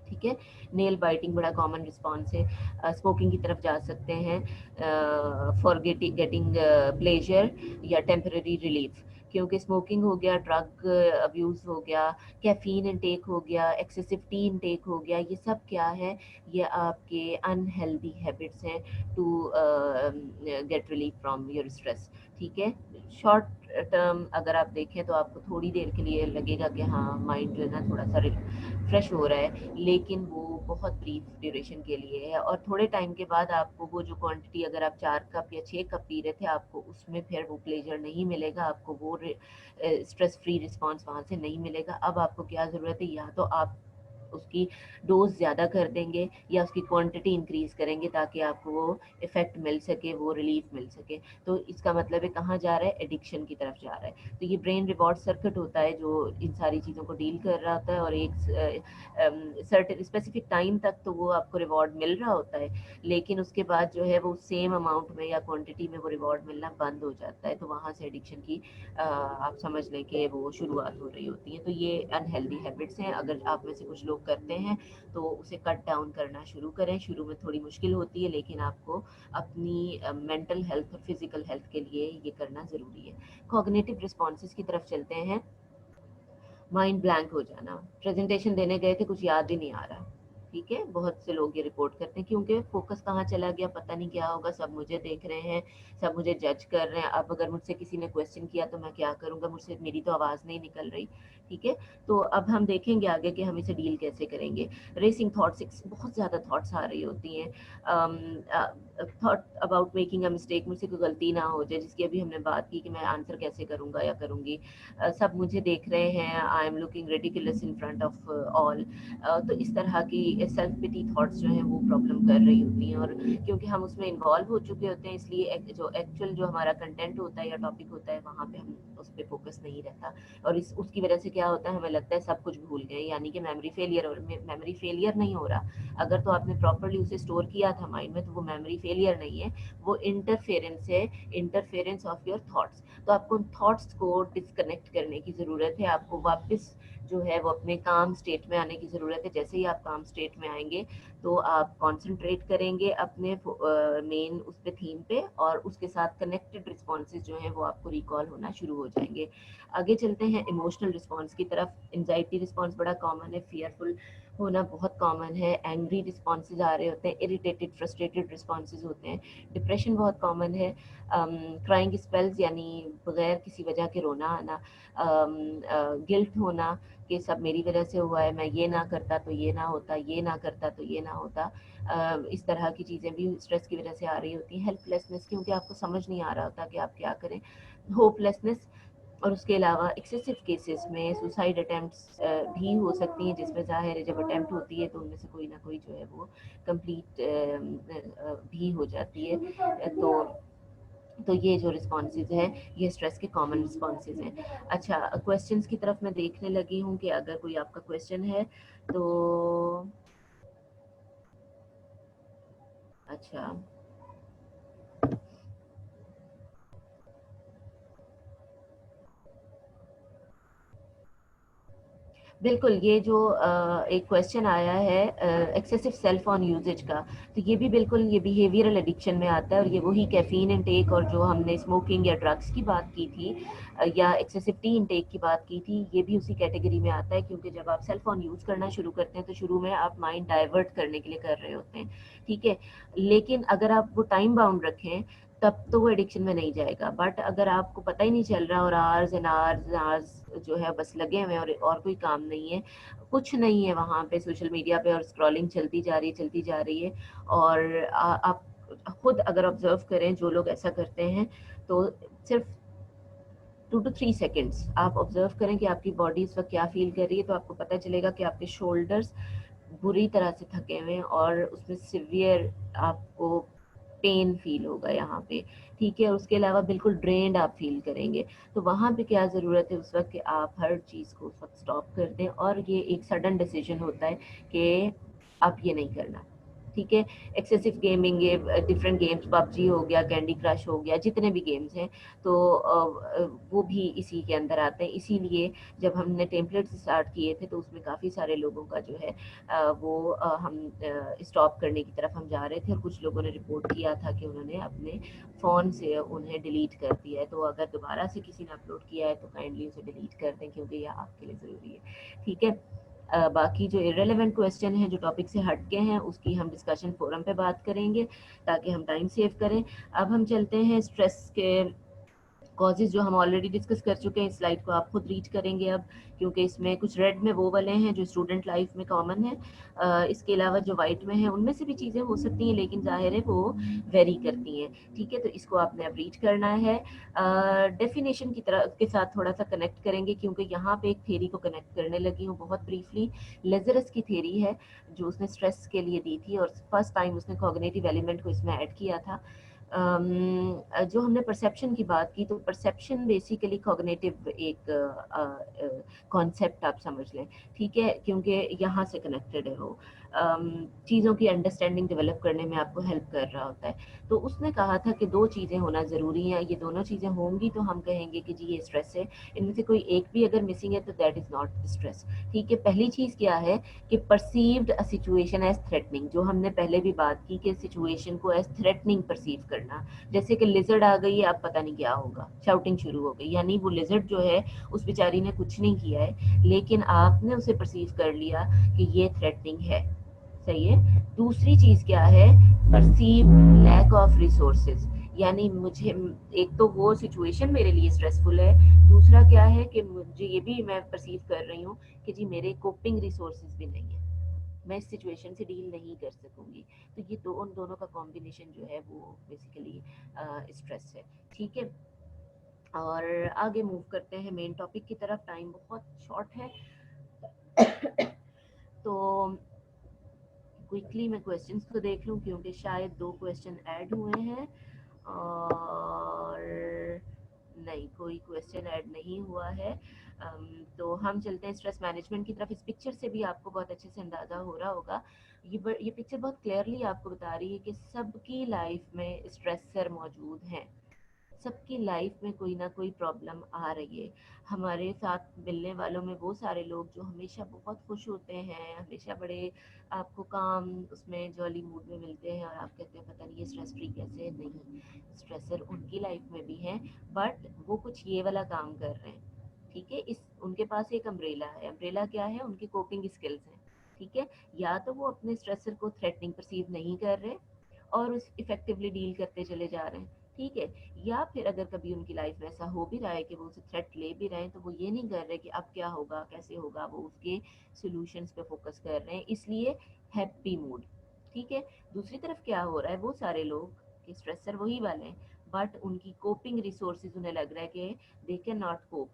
ठीक है। नेल बाइटिंग बड़ा कॉमन रिस्पॉन्स है। स्मोकिंग की तरफ जा सकते हैं फॉर गेटिंग प्लेजर या टेम्पररी रिलीफ, क्योंकि स्मोकिंग हो गया, ड्रग अब्यूज़ हो गया, कैफ़ीन इनटेक हो गया, एक्सेसिव टी इनटेक हो गया, ये सब क्या है? ये आपके अनहेल्दी हैबिट्स हैं to get relief from your stress. ठीक है। शॉर्ट टर्म अगर आप देखें तो आपको थोड़ी देर के लिए लगेगा कि हाँ माइंड जो है ना थोड़ा सा फ्रेश हो रहा है, लेकिन वो बहुत ब्रीफ ड्यूरेशन के लिए है। और थोड़े टाइम के बाद आपको वो जो क्वांटिटी, अगर आप 4 कप या 6 कप पी रहे थे, आपको उसमें फिर वो प्लेजर नहीं मिलेगा, आपको वो स्ट्रेस फ्री रिस्पॉन्स वहाँ से नहीं मिलेगा। अब आपको क्या ज़रूरत है? या तो आप उसकी डोज ज़्यादा कर देंगे या उसकी क्वांटिटी इंक्रीज़ करेंगे, ताकि आपको वो इफ़ेक्ट मिल सके, वो रिलीफ मिल सके। तो इसका मतलब है कहाँ जा रहा है? एडिक्शन की तरफ जा रहा है। तो ये ब्रेन रिवॉर्ड सर्किट होता है जो इन सारी चीज़ों को डील कर रहा होता है, और एक सर्टेन स्पेसिफिक टाइम तक तो वो आपको रिवॉर्ड मिल रहा होता है, लेकिन उसके बाद जो है वो सेम अमाउंट में या क्वांटिटी में वो रिवॉर्ड मिलना बंद हो जाता है। तो वहाँ से एडिक्शन की आप समझ लें कि वो शुरुआत हो रही होती है। तो ये अनहेल्दी हैबिट्स हैं, अगर आप में से कुछ लोग करते हैं तो उसे कट डाउन करना शुरू करें। शुरू में थोड़ी मुश्किल होती है, लेकिन आपको अपनी मेंटल हेल्थ और फिजिकल हेल्थ के लिए ये करना ज़रूरी है। कॉग्निटिव रिस्पॉन्सेज की तरफ चलते हैं। माइंड ब्लैंक हो जाना, प्रेजेंटेशन देने गए थे कुछ याद ही नहीं आ रहा। ठीक है। बहुत से लोग ये रिपोर्ट करते हैं, क्योंकि फोकस कहाँ चला गया पता नहीं क्या होगा, सब मुझे देख रहे हैं, सब मुझे जज कर रहे हैं। अब अगर मुझसे किसी ने क्वेश्चन किया तो मैं क्या करूँगा? मुझसे मेरी तो आवाज़ नहीं निकल रही। ठीक है। तो अब हम देखेंगे आगे कि हम इसे डील कैसे करेंगे। रेसिंग थॉट्स, बहुत ज़्यादा थॉट्स आ रही होती हैं। Thought about making a mistake, मुझसे कोई गलती ना हो जाए, जिसकी अभी हमने बात की कि मैं आंसर कैसे करूँगा या करूँगी। सब मुझे देख रहे हैं, I am looking ridiculous in front of all. तो इस तरह की सेल्फ पिटी थॉट्स जो हैं वो प्रॉब्लम कर रही होती हैं, और क्योंकि हम उसमें इन्वॉल्व हो चुके होते हैं, इसलिए जो एक्चुअल जो हमारा कंटेंट होता है या टॉपिक होता है, वहाँ पे हम उस पे फोकस नहीं रहता, और इस उसकी वजह से क्या होता है, हमें लगता है सब कुछ भूल गए, यानी कि मेमोरी फेलियर। और मेमोरी फेलियर नहीं हो रहा, अगर तो आपने प्रॉपरली उसे स्टोर किया था माइंड में, तो वो मेमोरी फेलियर नहीं है, वो इंटरफेरेंस है, इंटरफेरेंस ऑफ योर थॉट्स। तो आपको उन थॉट्स को डिस्कनेक्ट करने की ज़रूरत है, आपको वापस जो है वो अपने काम स्टेट में आने की ज़रूरत है। जैसे ही आप काम स्टेट में आएंगे, तो आप कंसंट्रेट करेंगे अपने मेन उस पे थीम पे, और उसके साथ कनेक्टेड रिस्पॉन्सेज जो हैं वो आपको रिकॉल होना शुरू हो जाएंगे। आगे चलते हैं इमोशनल रिस्पॉन्स की तरफ। एंजाइटी रिस्पॉन्स बड़ा कॉमन है, फियरफुल होना बहुत कॉमन है, एंग्री रिस्पॉन्सेज आ रहे होते हैं, इरिटेटेड फ्रस्ट्रेटेड रिस्पॉन्सेज होते हैं, डिप्रेशन बहुत कॉमन है, क्राइंग स्पेल्स यानी बगैर किसी वजह के रोना आना, गिल्ट होना कि सब मेरी वजह से हुआ है, मैं ये ना करता तो ये ना होता, ये ना करता तो ये ना होता। इस तरह की चीज़ें भी स्ट्रेस की वजह से आ रही होती हैं। हेल्पलेसनेस, क्योंकि आपको समझ नहीं आ रहा होता कि आप क्या करें। होपलेसनेस, और उसके अलावा एक्सेसिव केसेस में सुसाइड अटेम्प्ट्स भी हो सकती हैं, जिसमें ज़ाहिर है जब अटेम्प्ट होती है तो उनमें से कोई ना कोई जो है वो कंप्लीट भी हो जाती है। तो ये जो रिस्पॉन्सेज हैं, ये स्ट्रेस के कॉमन रिस्पॉन्सेज हैं। अच्छा, क्वेश्चंस की तरफ मैं देखने लगी हूँ कि अगर कोई आपका क्वेश्चन है तो। अच्छा, बिल्कुल, ये जो एक क्वेश्चन आया है एक्सेसिव सेल फ़ोन यूसेज का, तो ये भी बिल्कुल ये बिहेवियरल एडिक्शन में आता है, और ये वही कैफ़ीन इनटेक और जो हमने स्मोकिंग या ड्रग्स की बात की थी, या एक्सेसिव टी इनटेक की बात की थी, ये भी उसी कैटेगरी में आता है। क्योंकि जब आप सेल फ़ोन यूज़ करना शुरू करते हैं, तो शुरू में आप माइंड डाइवर्ट करने के लिए कर रहे होते हैं, ठीक है? लेकिन अगर आप वो टाइम बाउंड रखें, तब तो वो एडिक्शन में नहीं जाएगा। बट अगर आपको पता ही नहीं चल रहा, और आवर्स एंड आवर्स आवर्स जो है बस लगे हुए हैं, और कोई काम नहीं है, कुछ नहीं है वहाँ पे सोशल मीडिया पे, और स्क्रॉलिंग चलती जा रही है, और आप खुद अगर ऑब्जर्व करें जो लोग ऐसा करते हैं, तो सिर्फ 2 to 3 सेकेंड्स आप ऑब्जर्व करें कि आपकी बॉडी इस वक्त क्या फील कर रही है, तो आपको पता चलेगा कि आपके शोल्डर्स बुरी तरह से थके हुए हैं, और उसमें सिवियर आपको पेन फील होगा यहाँ पे, ठीक है? और उसके अलावा बिल्कुल ड्रेन्ड आप फील करेंगे। तो वहाँ पे क्या ज़रूरत है उस वक्त कि आप हर चीज़ को उस वक्त स्टॉप कर दें, और ये एक सडन डिसीजन होता है कि आप ये नहीं करना, ठीक है? एक्सेसिव गेमिंग, ये डिफरेंट गेम्स, पबजी हो गया, कैंडी क्रश हो गया, जितने भी गेम्स हैं, तो वो भी इसी के अंदर आते हैं। इसीलिए जब हमने टेम्पलेट्स स्टार्ट किए थे, तो उसमें काफ़ी सारे लोगों का जो है वो हम स्टॉप करने की तरफ हम जा रहे थे, और कुछ लोगों ने रिपोर्ट किया था कि उन्होंने अपने फ़ोन से उन्हें डिलीट कर दिया है। तो अगर दोबारा से किसी ने अपलोड किया है, तो काइंडली उसे डिलीट कर दें, क्योंकि यह आपके लिए ज़रूरी है, ठीक है? बाकी जो इर्रेलेवेंट क्वेश्चन हैं, जो टॉपिक से हट के हैं, उसकी हम डिस्कशन फोरम पे बात करेंगे, ताकि हम टाइम सेव करें। अब हम चलते हैं स्ट्रेस के कॉजेज़, जो हम ऑलरेडी डिस्कस कर चुके हैं। इस स्लाइड को आप खुद रीड करेंगे अब, क्योंकि इसमें कुछ रेड में वो वाले हैं जो स्टूडेंट लाइफ में कॉमन है, इसके अलावा जो वाइट में है उनमें से भी चीज़ें हो सकती हैं, लेकिन ज़ाहिर है वो वेरी करती हैं, ठीक है? तो इसको आपने अब रीड करना है। डेफिनेशन की तरह के साथ थोड़ा सा कनेक्ट करेंगे, क्योंकि यहाँ पे एक थेरी को कनेक्ट करने लगी हूँ बहुत ब्रीफली। लेजरस की थेरी है, जो उसने स्ट्रेस के लिए दी थी, और फर्स्ट टाइम उसने कॉग्निटिव एलिमेंट को इसमें ऐड किया था। जो हमने परसेप्शन की बात की, तो परसेप्शन बेसिकली कॉग्निटिव एक कॉन्सेप्ट आप समझ लें, ठीक है? क्योंकि यहाँ से कनेक्टेड है वो, चीज़ों की अंडरस्टैंडिंग डेवलप करने में आपको हेल्प कर रहा होता है। तो उसने कहा था कि 2 चीज़ें होना ज़रूरी हैं, ये दोनों चीज़ें होंगी तो हम कहेंगे कि जी ये स्ट्रेस है। इनमें से कोई एक भी अगर मिसिंग है, तो दैट इज़ नॉट स्ट्रेस, ठीक है? पहली चीज़ क्या है कि perceived a situation as threatening, जो हमने पहले भी बात की कि सिचुएशन को एज थ्रेटनिंग परसीव करना। जैसे कि लिजर्ड आ गई है, अब पता नहीं क्या होगा, शाउटिंग शुरू हो गई, यानी वो लिजर्ड जो है उस बेचारी ने कुछ नहीं किया है, लेकिन आपने उसे परसीव कर लिया कि ये थ्रेटनिंग है, सही है? दूसरी चीज़ क्या है? परसीव लैक ऑफ रिसोर्सेज, यानी मुझे एक तो वो सिचुएशन मेरे लिए स्ट्रेसफुल है, दूसरा क्या है कि मुझे ये भी मैं परसीव कर रही हूँ कि जी मेरे कोपिंग रिसोर्सेज भी नहीं है, मैं इस सिचुएशन से डील नहीं कर सकूँगी। तो ये दो उन दोनों का कॉम्बिनेशन जो है वो बेसिकली स्ट्रेस है, ठीक है? और आगे मूव करते हैं मेन टॉपिक की तरफ, टाइम बहुत शॉर्ट है। तो क्विकली मैं क्वेश्चंस को देख लूँ क्योंकि शायद 2 क्वेश्चन ऐड हुए हैं और नहीं, कोई क्वेश्चन ऐड नहीं हुआ है। तो हम चलते हैं स्ट्रेस मैनेजमेंट की तरफ। इस पिक्चर से भी आपको बहुत अच्छे से अंदाज़ा हो रहा होगा। ये पिक्चर बहुत क्लियरली आपको बता रही है कि सबकी लाइफ में स्ट्रेसर मौजूद हैं। सबकी लाइफ में कोई ना कोई प्रॉब्लम आ रही है। हमारे साथ मिलने वालों में वो सारे लोग जो हमेशा बहुत खुश होते हैं, हमेशा बड़े आपको काम उसमें जॉली मूड में मिलते हैं और आप कहते हैं पता नहीं ये स्ट्रेस फ्री कैसे है। नहीं, स्ट्रेसर उनकी लाइफ में भी हैं, बट वो कुछ ये वाला काम कर रहे हैं, ठीक है? इस उनके पास एक अम्ब्रेला है। अम्ब्रेला क्या है? उनकी कोपिंग स्किल्स हैं, ठीक है? या तो वो अपने स्ट्रेसर को थ्रेटनिंग परसीव नहीं कर रहे और उस इफेक्टिवली डील करते चले जा रहे हैं, ठीक है? या फिर अगर कभी उनकी लाइफ में ऐसा हो भी रहा है कि वो उसे थ्रेट ले भी रहे हैं, तो वो ये नहीं कर रहे कि अब क्या होगा, कैसे होगा, वो उसके सॉल्यूशंस पे फोकस कर रहे हैं, इसलिए हैप्पी मूड, ठीक है? दूसरी तरफ क्या हो रहा है, वो सारे लोग कि स्ट्रेसर वही वाले हैं, बट उनकी कोपिंग रिसोर्सेज उन्हें लग रहा है कि दे कैन नॉट कोप।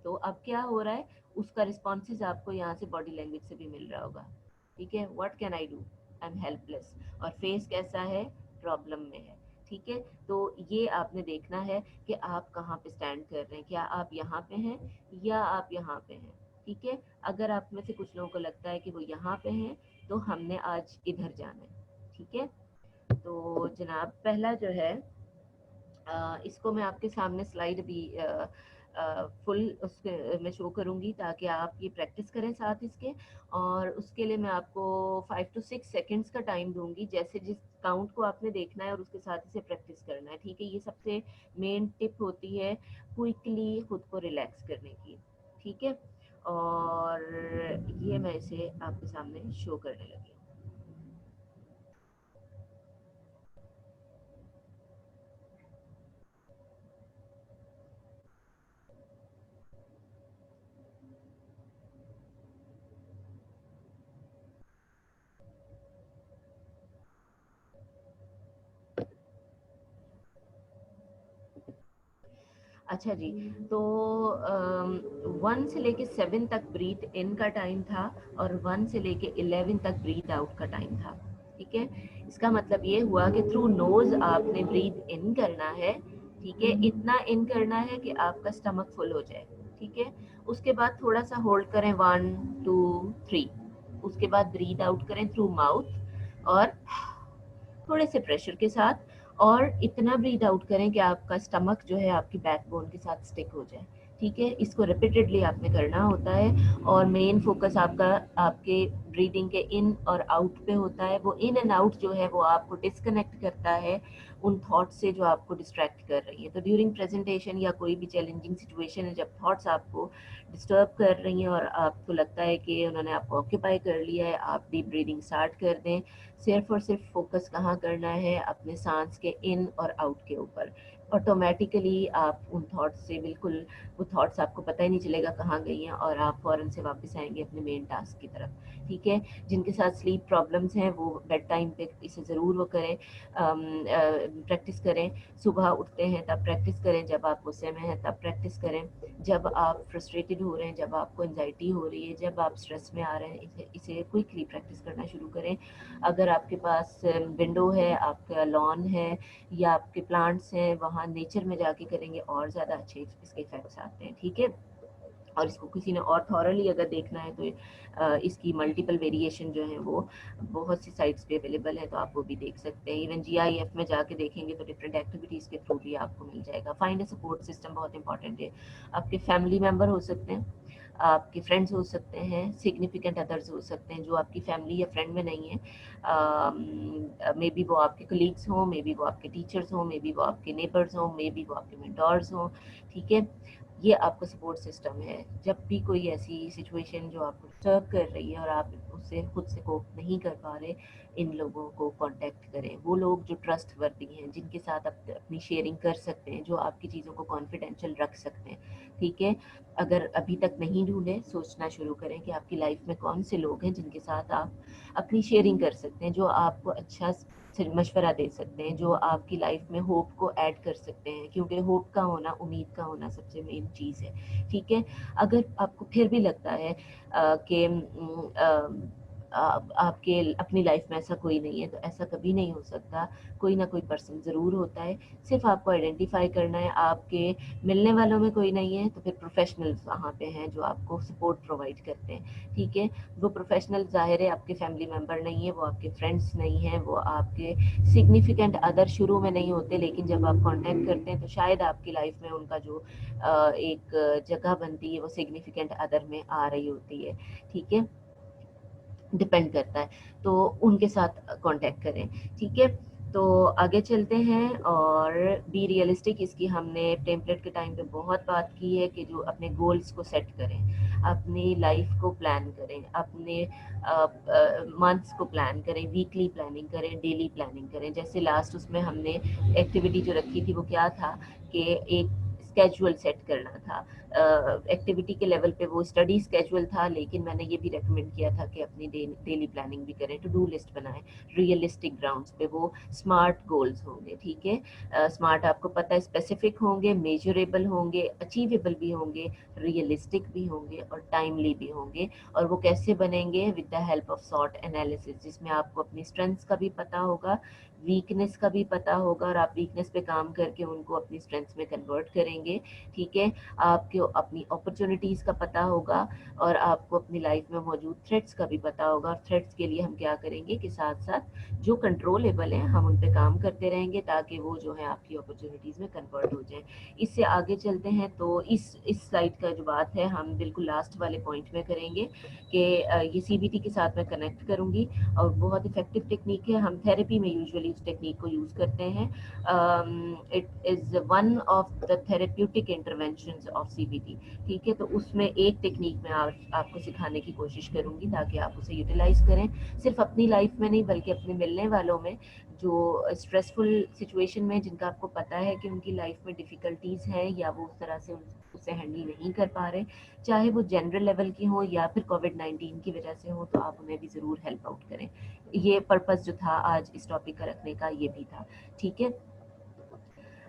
तो अब क्या हो रहा है, उसका रिस्पॉन्सेज आपको यहाँ से बॉडी लैंग्वेज से भी मिल रहा होगा, ठीक है? What can I do, I am helpless. और फेस कैसा है, प्रॉब्लम में है, ठीक है? तो ये आपने देखना है कि आप कहाँ पे स्टैंड कर रहे हैं, क्या आप यहाँ पे हैं या आप यहाँ पे हैं, ठीक है? अगर आप में से कुछ लोगों को लगता है कि वो यहाँ पे हैं, तो हमने आज इधर जाना है, ठीक है? तो जनाब पहला जो है, इसको मैं आपके सामने स्लाइड भी फुल उसके मैं शो करूँगी ताकि आप ये प्रैक्टिस करें साथ इसके। और उसके लिए मैं आपको 5 to 6 सेकंड्स का टाइम दूंगी, जैसे जिस काउंट को आपने देखना है और उसके साथ इसे प्रैक्टिस करना है, ठीक है? ये सबसे मेन टिप होती है क्विकली खुद को रिलैक्स करने की, ठीक है? और ये मैं इसे आपके सामने शो करने लगी हूँ। अच्छा जी, तो 1 से लेके 7 तक ब्रीथ इन का टाइम था और 1 से लेके 11 तक ब्रीथ आउट का टाइम था, ठीक है? इसका मतलब ये हुआ कि थ्रू नोज आपने ब्रीथ इन करना है, ठीक है? इतना इन करना है कि आपका स्टमक फुल हो जाए, ठीक है? उसके बाद थोड़ा सा होल्ड करें, 1 2 3। उसके बाद ब्रीथ आउट करें थ्रू माउथ और थोड़े से प्रेशर के साथ, और इतना ब्रीद आउट करें कि आपका स्टमक जो है आपकी बैकबोन के साथ स्टिक हो जाए, ठीक है? इसको रिपीटेडली आपने करना होता है और मेन फोकस आपका आपके ब्रीदिंग के इन और आउट पे होता है। वो इन एंड आउट जो है वो आपको डिस्कनेक्ट करता है उन थॉट्स से जो आपको डिस्ट्रैक्ट कर रही है। तो ड्यूरिंग प्रेजेंटेशन या कोई भी चैलेंजिंग सिचुएशन है, जब थॉट्स आपको डिस्टर्ब कर रही हैं और आपको लगता है कि उन्होंने आपको ऑक्यूपाई कर लिया है, आप डीप ब्रीदिंग स्टार्ट कर दें। सिर्फ और सिर्फ फोकस कहाँ करना है, अपने सांस के इन और आउट के ऊपर। ऑटोमेटिकली आप उन थॉट्स से बिल्कुल, वो थॉट्स आपको पता ही नहीं चलेगा कहाँ गई हैं और आप फ़ौरन से वापस आएंगे अपने मेन टास्क की तरफ, ठीक है? जिनके साथ स्लीप प्रॉब्लम्स हैं वो बेड टाइम पे इसे ज़रूर वो करें, प्रैक्टिस करें। सुबह उठते हैं तब प्रैक्टिस करें, जब आप गुस्से में हैं तब प्रैक्टिस करें, जब आप फ्रस्ट्रेटेड हो रहे हैं, जब आपको एंजाइटी हो रही है, जब आप स्ट्रेस में आ रहे हैं, इसे क्विकली प्रैक्टिस करना शुरू करें। अगर आपके पास विंडो है, आपका लॉन है या आपके प्लांट्स हैं, वहाँ नेचर में जाके करेंगे और ज़्यादा अच्छे इसके इफेक्ट्स आते हैं, ठीक है? और इसको किसी ने और थॉरली अगर देखना है तो इसकी मल्टीपल वेरिएशन जो है वो बहुत सी साइट्स पे अवेलेबल है, तो आप वो भी देख सकते हैं। इवन GIF में जाके देखेंगे तो डिफरेंट एक्टिविटीज़ के थ्रू भी आपको मिल जाएगा। फाइंड अ सपोर्ट सिस्टम बहुत इंपॉर्टेंट है। आपके फैमिली मेम्बर हो सकते हैं, आपके फ्रेंड्स हो सकते हैं, सिग्निफिकेंट अदर्स हो सकते हैं जो आपकी फैमिली या फ्रेंड में नहीं है। मे बी वो आपके कलीग्स हों, मे बी वो आपके टीचर्स हों, मे बी वो आपके नेबर्स हों, मे बी वो आपके मेंटोर्स हों, ठीक है? ये आपका सपोर्ट सिस्टम है। जब भी कोई ऐसी सिचुएशन जो आपको डिस्टर्ब कर रही है और आप उस उससे खुद से कोप नहीं कर पा रहे, इन लोगों को कांटेक्ट करें। वो लोग जो ट्रस्टवर्दी हैं, जिनके साथ आप अपनी शेयरिंग कर सकते हैं, जो आपकी चीज़ों को कॉन्फिडेंशियल रख सकते हैं, ठीक है। अगर अभी तक नहीं ढूंढे, सोचना शुरू करें कि आपकी लाइफ में कौन से लोग हैं जिनके साथ आप अपनी शेयरिंग कर सकते हैं, जो आपको अच्छा से मशवरा दे सकते हैं, जो आपकी लाइफ में होप को ऐड कर सकते हैं, क्योंकि होप का होना, उम्मीद का होना सबसे मेन चीज़ है, ठीक है। अगर आपको फिर भी लगता है कि आपके अपनी लाइफ में ऐसा कोई नहीं है, तो ऐसा कभी नहीं हो सकता। कोई ना कोई पर्सन ज़रूर होता है, सिर्फ आपको आइडेंटिफाई करना है। आपके मिलने वालों में कोई नहीं है तो फिर प्रोफेशनल्स वहाँ पे हैं जो आपको सपोर्ट प्रोवाइड करते हैं, ठीक है। वो प्रोफेशनल ज़ाहिर है आपके फैमिली मेम्बर नहीं है, वो आपके फ्रेंड्स नहीं हैं, वो आपके सिग्निफिकेंट अदर शुरू में नहीं होते, लेकिन जब आप कांटेक्ट करते हैं तो शायद आपकी लाइफ में उनका जो एक जगह बनती है वो सिग्निफिकेंट अदर में आ रही होती है, ठीक है। डिपेंड करता है, तो उनके साथ कांटेक्ट करें, ठीक है। तो आगे चलते हैं, और बी रियलिस्टिक, इसकी हमने टेम्पलेट के टाइम पे बहुत बात की है कि जो अपने गोल्स को सेट करें, अपनी लाइफ को प्लान करें, अपने मंथ्स को प्लान करें, वीकली प्लानिंग करें, डेली प्लानिंग करें। जैसे लास्ट उसमें हमने एक्टिविटी जो रखी थी वो क्या था कि एक स्केजुअल सेट करना था। एक्टिविटी के लेवल पे वो स्टडी स्केजुअल था, लेकिन मैंने ये भी रेकमेंड किया था कि अपनी डेली प्लानिंग भी करें, टू डू लिस्ट बनाएं रियलिस्टिक ग्राउंड्स पे। वो स्मार्ट गोल्स होंगे, ठीक है। स्मार्ट आपको पता है, स्पेसिफिक होंगे, मेजरेबल होंगे, अचीवेबल भी होंगे, रियलिस्टिक भी होंगे और टाइमली भी होंगे। और वो कैसे बनेंगे? विद द हेल्प ऑफ सॉट एनालिसिस, जिसमें आपको अपनी स्ट्रेंथ्स का भी पता होगा, वीकनेस का भी पता होगा, और आप वीकनेस पे काम करके उनको अपनी स्ट्रेंथ्स में कन्वर्ट करेंगे, ठीक है। आपको अपनी अपॉर्चुनिटीज़ का पता होगा, और आपको अपनी लाइफ में मौजूद थ्रेट्स का भी पता होगा। और थ्रेट्स के लिए हम क्या करेंगे कि साथ साथ जो कंट्रोलेबल हैं हम उन पे काम करते रहेंगे, ताकि वो जो है आपकी अपॉर्चुनिटीज़ में कन्वर्ट हो जाए। इससे आगे चलते हैं, तो इस स्लाइड का जो बात है हम बिल्कुल लास्ट वाले पॉइंट में करेंगे कि ये सीबीटी के साथ मैं कनेक्ट करूँगी, और बहुत इफेक्टिव टेक्निक है। हम थेरेपी में यूजुअली उस टेक्निक को यूज़ करते हैं। It is one of the therapeutic interventions of CBT, ठीक है। तो उसमें एक टेक्निक मैं आपको सिखाने की कोशिश करूँगी, ताकि आप उसे यूटिलाइज करें, सिर्फ अपनी लाइफ में नहीं बल्कि अपने मिलने वालों में, जो स्ट्रेसफुल सिचुएशन में, जिनका आपको पता है कि उनकी लाइफ में डिफ़िकल्टीज़ हैं, या वो उस तरह से उसे हैंडल नहीं कर पा रहे, चाहे वो जनरल लेवल की हो या फिर कोविड-19 की वजह से हो, तो आप उन्हें भी ज़रूर हेल्प आउट करें। ये पर्पस जो था आज इस टॉपिक का रखने का, ये भी था, ठीक है।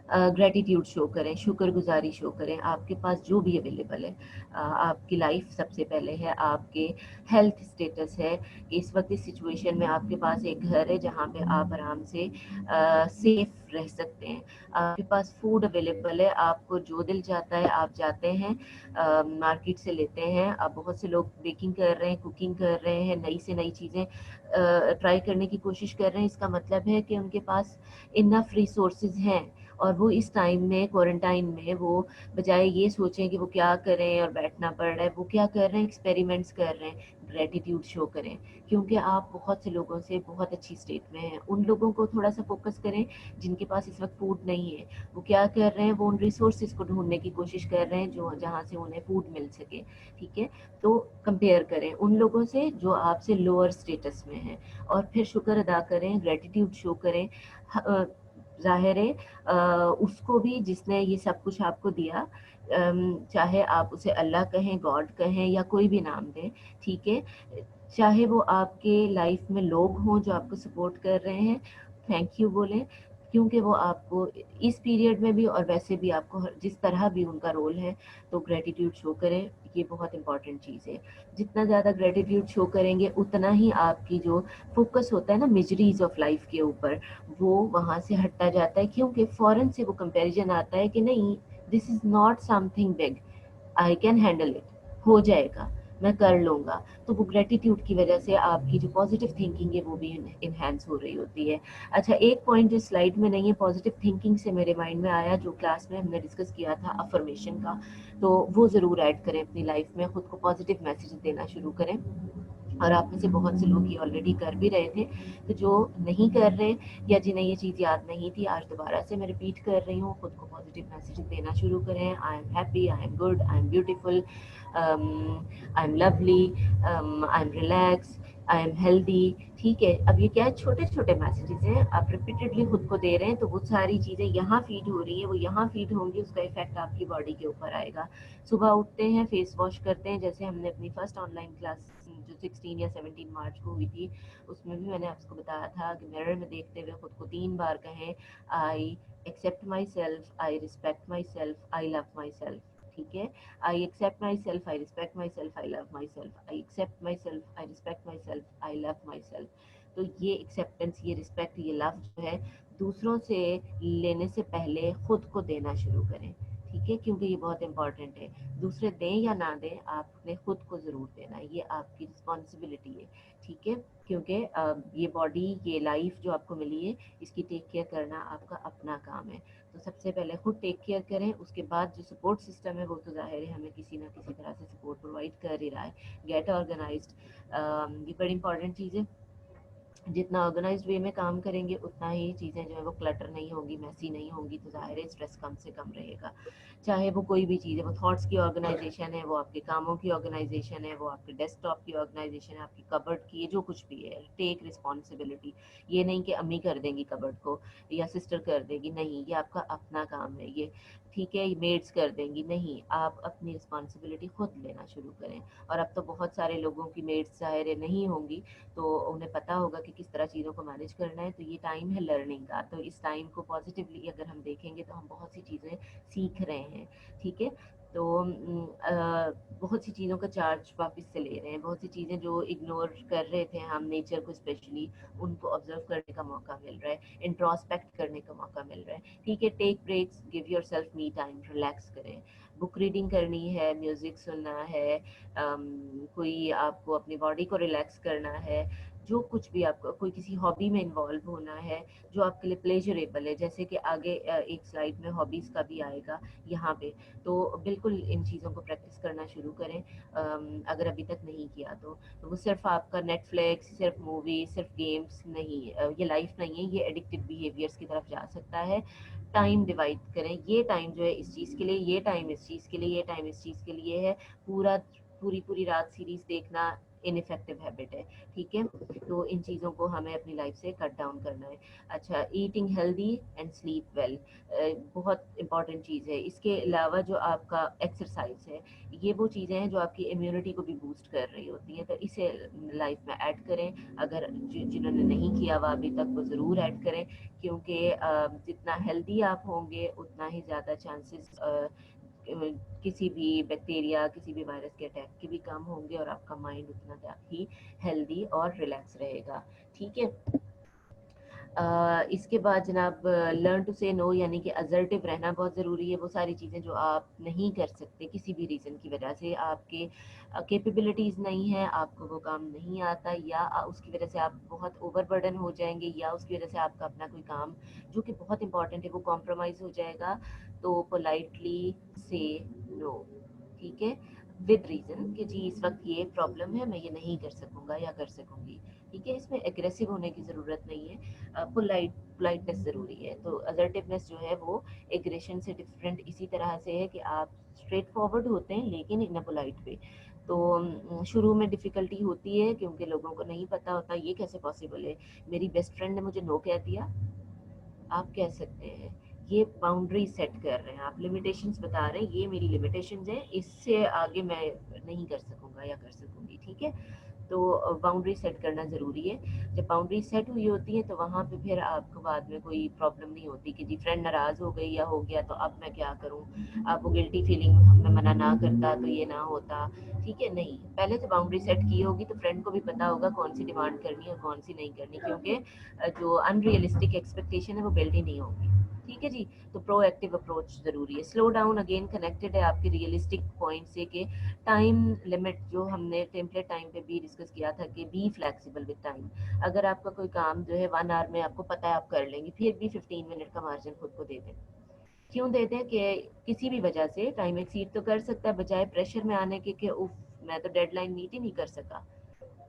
ग्रेटिट्यूड शो करें, शुक्रगुजारी शो करें, आपके पास जो भी अवेलेबल है। आपकी लाइफ सबसे पहले है, आपके हेल्थ स्टेटस है, इस वक्त इस सिचुएशन में आपके पास एक घर है जहाँ पे आप आराम से सेफ रह सकते हैं, आपके पास फूड अवेलेबल है, आपको जो दिल चाहता है आप जाते हैं मार्केट से लेते हैं। अब बहुत से लोग बेकिंग कर रहे हैं, कुकिंग कर रहे हैं, नई से नई चीज़ें ट्राई करने की कोशिश कर रहे हैं। इसका मतलब है कि उनके पास इनफ रिसोर्सेज हैं, और वो इस टाइम में, क्वारंटाइन में, वो बजाय ये सोचें कि वो क्या करें और बैठना पड़ रहा है, वो क्या कर रहे हैं, एक्सपेरिमेंट्स कर रहे हैं। ग्रेटिट्यूड शो करें, क्योंकि आप बहुत से लोगों से बहुत अच्छी स्टेट में हैं। उन लोगों को थोड़ा सा फोकस करें जिनके पास इस वक्त फूड नहीं है। वो क्या कर रहे हैं? वो उन रिसोर्सेज को ढूंढने की कोशिश कर रहे हैं जो जहाँ से उन्हें फूड मिल सके, ठीक है। तो कंपेयर करें उन लोगों से जो आपसे लोअर स्टेटस में हैं, और फिर शुक्र अदा करें, ग्रेटिट्यूड शो करें। ज़ाहिर है उसको भी जिसने ये सब कुछ आपको दिया, चाहे आप उसे अल्लाह कहें, गॉड कहें, या कोई भी नाम दें, ठीक है। चाहे वो आपके लाइफ में लोग हों जो आपको सपोर्ट कर रहे हैं, थैंक यू बोलें, क्योंकि वो आपको इस पीरियड में भी और वैसे भी आपको जिस तरह भी उनका रोल है, तो ग्रेटिट्यूड शो करें। ये बहुत इंपॉर्टेंट चीज़ है। जितना ज़्यादा ग्रेटिट्यूड शो करेंगे उतना ही आपकी जो फोकस होता है ना मिजरीज ऑफ लाइफ के ऊपर, वो वहाँ से हटता जाता है, क्योंकि फ़ौरन से वो कंपैरिजन आता है कि नहीं, this is not something big, I can handle it, हो जाएगा, मैं कर लूँगा। तो वो ग्रेटिट्यूड की वजह से आपकी जो पॉजिटिव थिंकिंग है वो भी इन्हेंस हो रही होती है। अच्छा, एक पॉइंट जो स्लाइड में नहीं है, पॉजिटिव थिंकिंग से मेरे माइंड में आया, जो क्लास में हमने डिस्कस किया था अफर्मेशन का, तो वो ज़रूर ऐड करें अपनी लाइफ में, खुद को पॉजिटिव मैसेज देना शुरू करें। और आप में से बहुत से लोग ये ऑलरेडी कर भी रहे थे, तो जो नहीं कर रहे या जिन्हें ये चीज़ याद नहीं थी, आज दोबारा से मैं रिपीट कर रही हूँ, खुद को पॉजिटिव मैसेज देना शुरू करें। I am happy, I am good, I am beautiful, I am lovely, I am relax, I am healthy, ठीक है। अब ये क्या है, छोटे-छोटे मैसेजेस हैं, आप रिपीटेडली खुद को दे रहे हैं, तो वो सारी चीज़ें यहाँ फीड हो रही हैं, वो यहाँ फीड होंगी, उसका इफ़ेक्ट आपकी बॉडी के ऊपर आएगा। सुबह उठते हैं, फेस वॉश करते हैं, जैसे हमने अपनी फर्स्ट ऑनलाइन क्लास जो 16 या 17 मार्च को हुई थी, उसमें भी मैंने आपको बताया था कि मिरर में देखते हुए खुद को 3 बार कहें, I accept myself, I respect myself, I love myself, ठीक है। I accept myself, I respect myself, I love myself, I accept myself, I respect myself, I love myself. तो ये एक्सेप्टेंस, ये रिस्पेक्ट, ये लव जो है, दूसरों से लेने से पहले खुद को देना शुरू करें, ठीक है, क्योंकि ये बहुत इंपॉर्टेंट है। दूसरे दें या ना दें, आपने खुद को ज़रूर देना है, ये आपकी रिस्पॉन्सिबिलिटी है, ठीक है। क्योंकि ये बॉडी, ये लाइफ जो आपको मिली है, इसकी टेक केयर करना आपका अपना काम है। तो सबसे पहले खुद टेक केयर करें, उसके बाद जो सपोर्ट सिस्टम है वो तो ज़ाहिर है हमें किसी ना किसी तरह से सपोर्ट प्रोवाइड कर ही रहा है। गेट ऑर्गेनाइज्ड, ये बड़ी इंपॉर्टेंट चीज़ है। जितना ऑर्गेनाइज्ड वे में काम करेंगे उतना ही चीज़ें जो है वो क्लटर नहीं होंगी, मैसी नहीं होंगी, तो ज़ाहिर है स्ट्रेस कम से कम रहेगा। चाहे वो कोई भी चीज़ है, वो थॉट्स की ऑर्गेनाइजेशन है, वो आपके कामों की ऑर्गेनाइजेशन है, वो आपके डेस्कटॉप की ऑर्गेनाइजेशन है, आपकी कबर्ड की है, जो कुछ भी है, टेक रिस्पॉन्सिबिलिटी। ये नहीं कि अम्मी कर देंगी कबर्ड को या सिस्टर कर देगी, नहीं, ये आपका अपना काम है ये, ठीक है। मेड्स कर देंगी, नहीं, आप अपनी रिस्पॉन्सिबिलिटी खुद लेना शुरू करें। और अब तो बहुत सारे लोगों की मेड्स ज़ाहिर है नहीं होंगी, तो उन्हें पता होगा कि किस तरह चीज़ों को मैनेज करना है। तो ये टाइम है लर्निंग का, तो इस टाइम को पॉजिटिवली अगर हम देखेंगे तो हम बहुत सी चीज़ें सीख रहे हैं, ठीक है। तो बहुत सी चीज़ों का चार्ज वापस से ले रहे हैं, बहुत सी चीज़ें जो इग्नोर कर रहे थे हम, नेचर को स्पेशली, उनको ऑब्जर्व करने का मौका मिल रहा है, इंट्रोस्पेक्ट करने का मौका मिल रहा है, ठीक है। Take breaks, give yourself me time, relax करें, बुक रीडिंग करनी है, म्यूज़िक सुनना है, कोई आपको अपनी बॉडी को रिलैक्स करना है, जो कुछ भी आपको, कोई किसी हॉबी में इन्वॉल्व होना है जो आपके लिए प्लेजरेबल है, जैसे कि आगे एक स्लाइड में हॉबीज़ का भी आएगा यहाँ पे। तो बिल्कुल इन चीज़ों को प्रैक्टिस करना शुरू करें, अगर अभी तक नहीं किया तो वो सिर्फ आपका नेटफ्लिक्स, सिर्फ मूवी, सिर्फ गेम्स नहीं, ये लाइफ नहीं है, ये एडिक्टिव बिहेवियर्स की तरफ जा सकता है। टाइम डिवाइड करें, ये टाइम जो है इस चीज़ के लिए, ये टाइम इस चीज़ के लिए, ये टाइम इस चीज़ के लिए है। पूरा पूरी पूरी रात सीरीज़ देखना इनइफेक्टिव हैबिट है, ठीक है। तो इन चीज़ों को हमें अपनी लाइफ से कट डाउन करना है। अच्छा, eating healthy and sleep well, बहुत इंपॉर्टेंट चीज़ है। इसके अलावा जो आपका एक्सरसाइज है, ये वो चीज़ें हैं जो आपकी इम्यूनिटी को भी बूस्ट कर रही होती हैं, तो इसे लाइफ में ऐड करें। अगर जिन्होंने नहीं किया हुआ अभी तक, वो ज़रूर ऐड करें, क्योंकि जितना हेल्दी आप होंगे उतना ही ज़्यादा चांसेस किसी भी बैक्टीरिया, किसी भी वायरस के अटैक के भी कम होंगे, और आपका माइंड उतना ही हेल्दी और रिलैक्स रहेगा, ठीक है। इसके बाद जनाब, लर्न टू से नो, यानी कि असर्टिव रहना बहुत ज़रूरी है। वो सारी चीज़ें जो आप नहीं कर सकते किसी भी रीज़न की वजह से, आपके कैपेबिलिटीज़ नहीं है, आपको वो काम नहीं आता, या उसकी वजह से आप बहुत ओवरबर्डन हो जाएंगे, या उसकी वजह से आपका अपना कोई काम जो कि बहुत इंपॉर्टेंट है वो कॉम्प्रोमाइज़ हो जाएगा, तो पोलाइटली से नो, ठीक है, विद रीज़न कि जी इस वक्त ये प्रॉब्लम है, मैं ये नहीं कर सकूँगा या कर सकूँगी, ठीक है। इसमें एग्रेसिव होने की ज़रूरत नहीं है, पोलाइटनेस ज़रूरी है। तो असर्टिवनेस जो है वो एग्रेशन से डिफरेंट इसी तरह से है कि आप स्ट्रेट फॉरवर्ड होते हैं लेकिन इन अ पोलाइट वे। तो शुरू में डिफ़िकल्टी होती है क्योंकि लोगों को नहीं पता होता ये कैसे पॉसिबल है, मेरी बेस्ट फ्रेंड ने मुझे नो कह दिया, आप कह सकते हैं ये बाउंड्री सेट कर रहे हैं, आप लिमिटेशंस बता रहे हैं, ये मेरी लिमिटेशंस हैं, इससे आगे मैं नहीं कर सकूँगा या कर सकूँगी, ठीक है। तो बाउंड्री सेट करना ज़रूरी है। जब बाउंड्री सेट हुई होती है तो वहाँ पे फिर आपको बाद में कोई प्रॉब्लम नहीं होती कि जी फ्रेंड नाराज़ हो गई या हो गया तो अब मैं क्या करूँ, आपको गिल्टी फीलिंग, मैं मना ना करता तो ये ना होता, ठीक है। नहीं, पहले तो बाउंड्री सेट की होगी तो फ्रेंड को भी पता होगा कौन सी डिमांड करनी है और कौन सी नहीं करनी, क्योंकि जो अनरियलिस्टिक एक्सपेक्टेशन है वो बिल्ड ही नहीं होगी, ठीक है जी। तो प्रोएक्टिव अप्रोच ज़रूरी है। स्लो डाउन अगेन कनेक्टेड है आपके रियलिस्टिक पॉइंट से कि टाइम लिमिट, जो हमने टेम्पलेट टाइम पे भी डिस्कस किया था कि बी फ्लेक्सिबल विद टाइम। अगर आपका कोई काम जो है 1 आवर में आपको पता है आप कर लेंगे, फिर भी 15 मिनट का मार्जिन खुद को दे दें। क्यों देते हैं कि किसी भी वजह से टाइम एक्सीड तो कर सकता है, बजाय प्रेशर में आने के कि उफ मैं तो डेडलाइन मीट ही नहीं कर सका,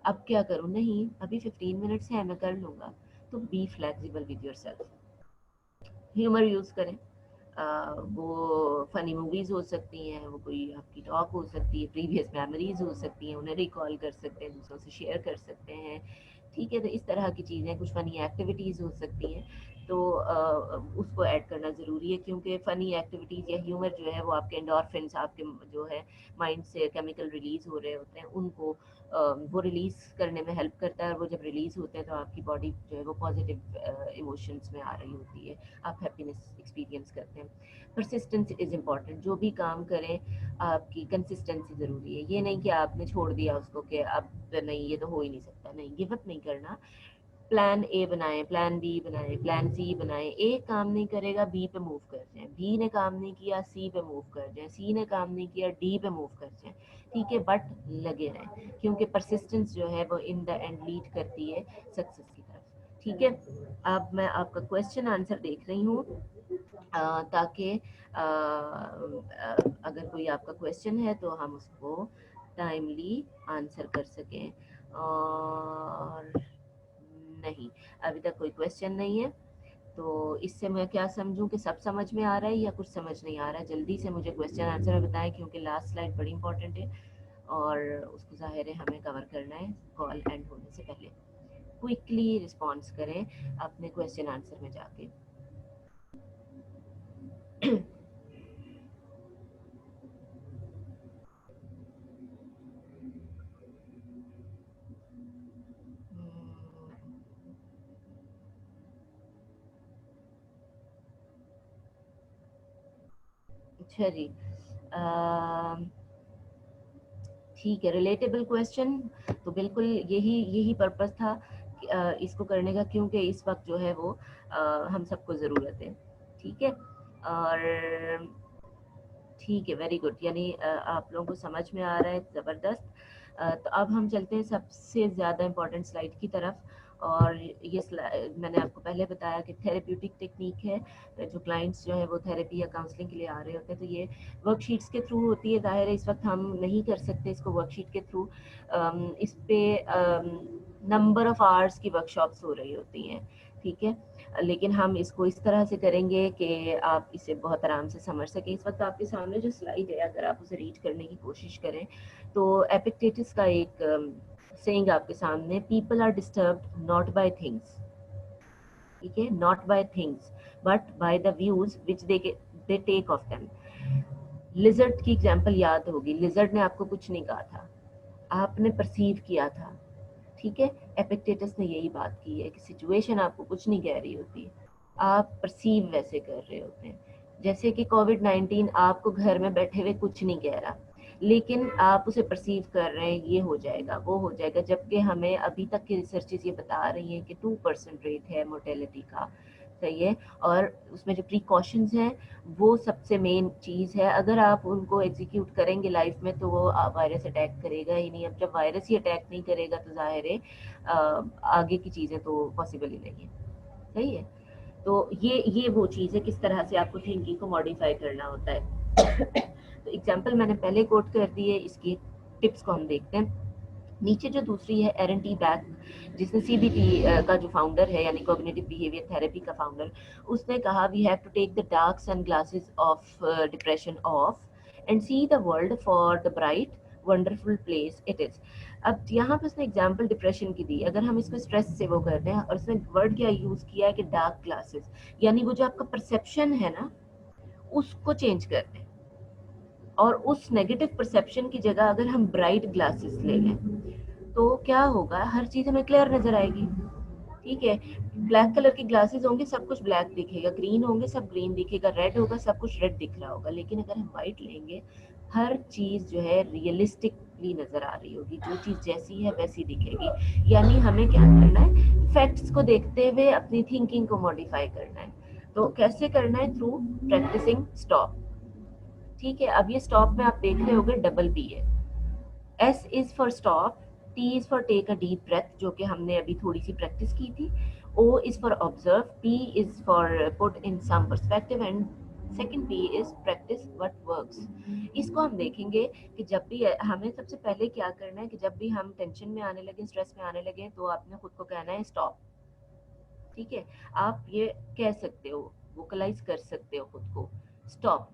अब क्या करूँ, नहीं अभी 15 मिनट्स है मैं कर लूँगा। तो be flexible with your self. Humour use करें, वो फनी मूवीज़ हो सकती हैं, वो कोई आपकी टॉक हो सकती है, प्रीवियस मेमोरीज़ हो सकती हैं, उन्हें रिकॉल कर सकते हैं, दूसरों से शेयर कर सकते हैं। ठीक है, तो इस तरह की चीज़ें, कुछ फ़नी एक्टिविटीज़ हो सकती हैं, तो उसको ऐड करना ज़रूरी है, क्योंकि फ़नी एक्टिविटीज़ या ह्यूमर जो है वो आपके एंडोर्फिन्स, आपके जो है माइंड से केमिकल रिलीज़ हो रहे होते हैं, उनको वो रिलीज़ करने में हेल्प करता है, और वो जब रिलीज़ होते हैं तो आपकी बॉडी जो है वो पॉजिटिव इमोशंस में आ रही होती है, आप हैप्पीनेस एक्सपीरियंस करते हैं। परसिस्टेंस इज़ इम्पॉर्टेंट, जो भी काम करें आपकी कंसिस्टेंसी ज़रूरी है। ये नहीं कि आपने छोड़ दिया उसको कि अब नहीं, ये तो हो ही नहीं सकता, नहीं, गिव अप नहीं करना। प्लान ए बनाएं, प्लान बी बनाएं, प्लान सी बनाएं। ए काम नहीं करेगा, बी पे मूव कर जाएं, बी ने काम नहीं किया, सी पे मूव कर जाएं, सी ने काम नहीं किया, डी पे मूव कर जाएं। ठीक है, बट लगे रहें, क्योंकि परसिस्टेंस जो है वो इन द एंड लीड करती है सक्सेस की तरफ। ठीक है, अब मैं आपका क्वेश्चन आंसर देख रही हूँ, ताकि अगर कोई आपका क्वेश्चन है तो हम उसको टाइमली आंसर कर सकें। और नहीं, अभी तक कोई क्वेश्चन नहीं है, तो इससे मैं क्या समझूं कि सब समझ में आ रहा है या कुछ समझ नहीं आ रहा है? जल्दी से मुझे क्वेश्चन आंसर में बताएं, क्योंकि लास्ट स्लाइड बड़ी इंपॉर्टेंट है और उसको ज़ाहिर है हमें कवर करना है कॉल एंड होने से पहले। क्विकली रिस्पॉन्स करें अपने क्वेश्चन आंसर में जाके। अच्छा जी, ठीक है, रिलेटेबल क्वेश्चन, तो बिल्कुल यही यही पर्पस था इसको करने का, क्योंकि इस वक्त जो है वो हम सबको ज़रूरत है। ठीक है, और ठीक है, वेरी गुड, यानी आप लोगों को समझ में आ रहा है, ज़बरदस्त। तो अब हम चलते हैं सबसे ज़्यादा इम्पोर्टेंट स्लाइड की तरफ, और ये मैंने आपको पहले बताया कि थेरेप्यूटिक टेक्निक है, जो क्लाइंट्स जो है वो थेरेपी या काउंसलिंग के लिए आ रहे होते हैं, तो ये वर्कशीट्स के थ्रू होती है। ज़ाहिर है इस वक्त हम नहीं कर सकते इसको वर्कशीट के थ्रू, इस पे नंबर ऑफ़ आवर्स की वर्कशॉप्स हो रही होती हैं। ठीक है, लेकिन हम इसको इस तरह से करेंगे कि आप इसे बहुत आराम से समझ सकें। इस वक्त आपके सामने जो स्लाइड है, अगर आप उसे रीड करने की कोशिश करें, तो एपिक्टेटस का एक सेइंग आपके सामने, people are disturbed not by things. ठीक है, not by things but by the views which they take of them. Lizard की एग्जांपल याद होगी, लिजर्ड ने आपको कुछ नहीं कहा था, आपने परसीव किया था। ठीक है, एपिक्टेटस ने यही बात की है कि सिचुएशन आपको कुछ नहीं कह रही होती, आप परसीव वैसे कर रहे होते हैं। जैसे कि कोविड-19 आपको घर में बैठे हुए कुछ नहीं कह रहा, लेकिन आप उसे परसीव कर रहे हैं, ये हो जाएगा, वो हो जाएगा, जबकि हमें अभी तक की रिसर्चेस ये बता रही हैं कि 2% रेट है मोर्टेलिटी का। सही है, और उसमें जो प्रिकॉशंस हैं वो सबसे मेन चीज़ है। अगर आप उनको एग्जीक्यूट करेंगे लाइफ में, तो वो वायरस अटैक करेगा ही नहीं। अब जब वायरस ही अटैक नहीं करेगा तो जाहिर है आगे की चीज़ें तो पॉसिबल ही नहीं है। सही है, तो ये वो चीज़ है, किस तरह से आपको थिंकिंग को मॉडिफाई करना होता है। तो एग्जांपल मैंने पहले कोट कर दी है, इसकी टिप्स को हम देखते हैं। नीचे जो दूसरी है एरन टी बैक, जिसने सीबीटी का जो फाउंडर है, यानी कॉग्निटिव बिहेवियर थेरेपी का फाउंडर, उसने कहा we have to take the dark sunglasses of depression off and see the world for the bright wonderful place it is. अब यहाँ पे उसने एग्जाम्पल डिप्रेशन की दी, अगर हम इसको स्ट्रेस से वो करते हैं, और उसने वर्ड क्या यूज किया है कि डार्क ग्लासेस, यानी वो जो आपका परसेप्शन है ना, उसको चेंज करते हैं, और उस नेगेटिव परसेप्शन की जगह अगर हम ब्राइट ग्लासेस ले लें, तो क्या होगा, हर चीज़ हमें क्लियर नज़र आएगी। ठीक है, ब्लैक कलर की ग्लासेस होंगे, सब कुछ ब्लैक दिखेगा, ग्रीन होंगे, सब ग्रीन दिखेगा, रेड होगा, सब कुछ रेड दिख रहा होगा। लेकिन अगर हम वाइट लेंगे, हर चीज़ जो है रियलिस्टिकली नज़र आ रही होगी, जो चीज़ जैसी है वैसी दिखेगी। यानी हमें क्या करना है, फैक्ट्स को देखते हुए अपनी थिंकिंग को मॉडिफाई करना है। तो कैसे करना है? Through practicing stop. ठीक है, अब ये स्टॉप में आप देख रहे होंगे डबल पी है। S is for stop, T is for take a deep breath, जो कि हमने अभी थोड़ी सी प्रैक्टिस की थी। O is for observe, P is for put in some perspective, and second P is practice what works। इसको हम देखेंगे कि जब भी हमें सबसे पहले क्या करना है, कि जब भी हम टेंशन में आने लगे, स्ट्रेस में आने लगे, तो आपने खुद को कहना है स्टॉप। ठीक है, आप ये कह सकते हो, वोकलाइज कर सकते हो खुद को, स्टॉप।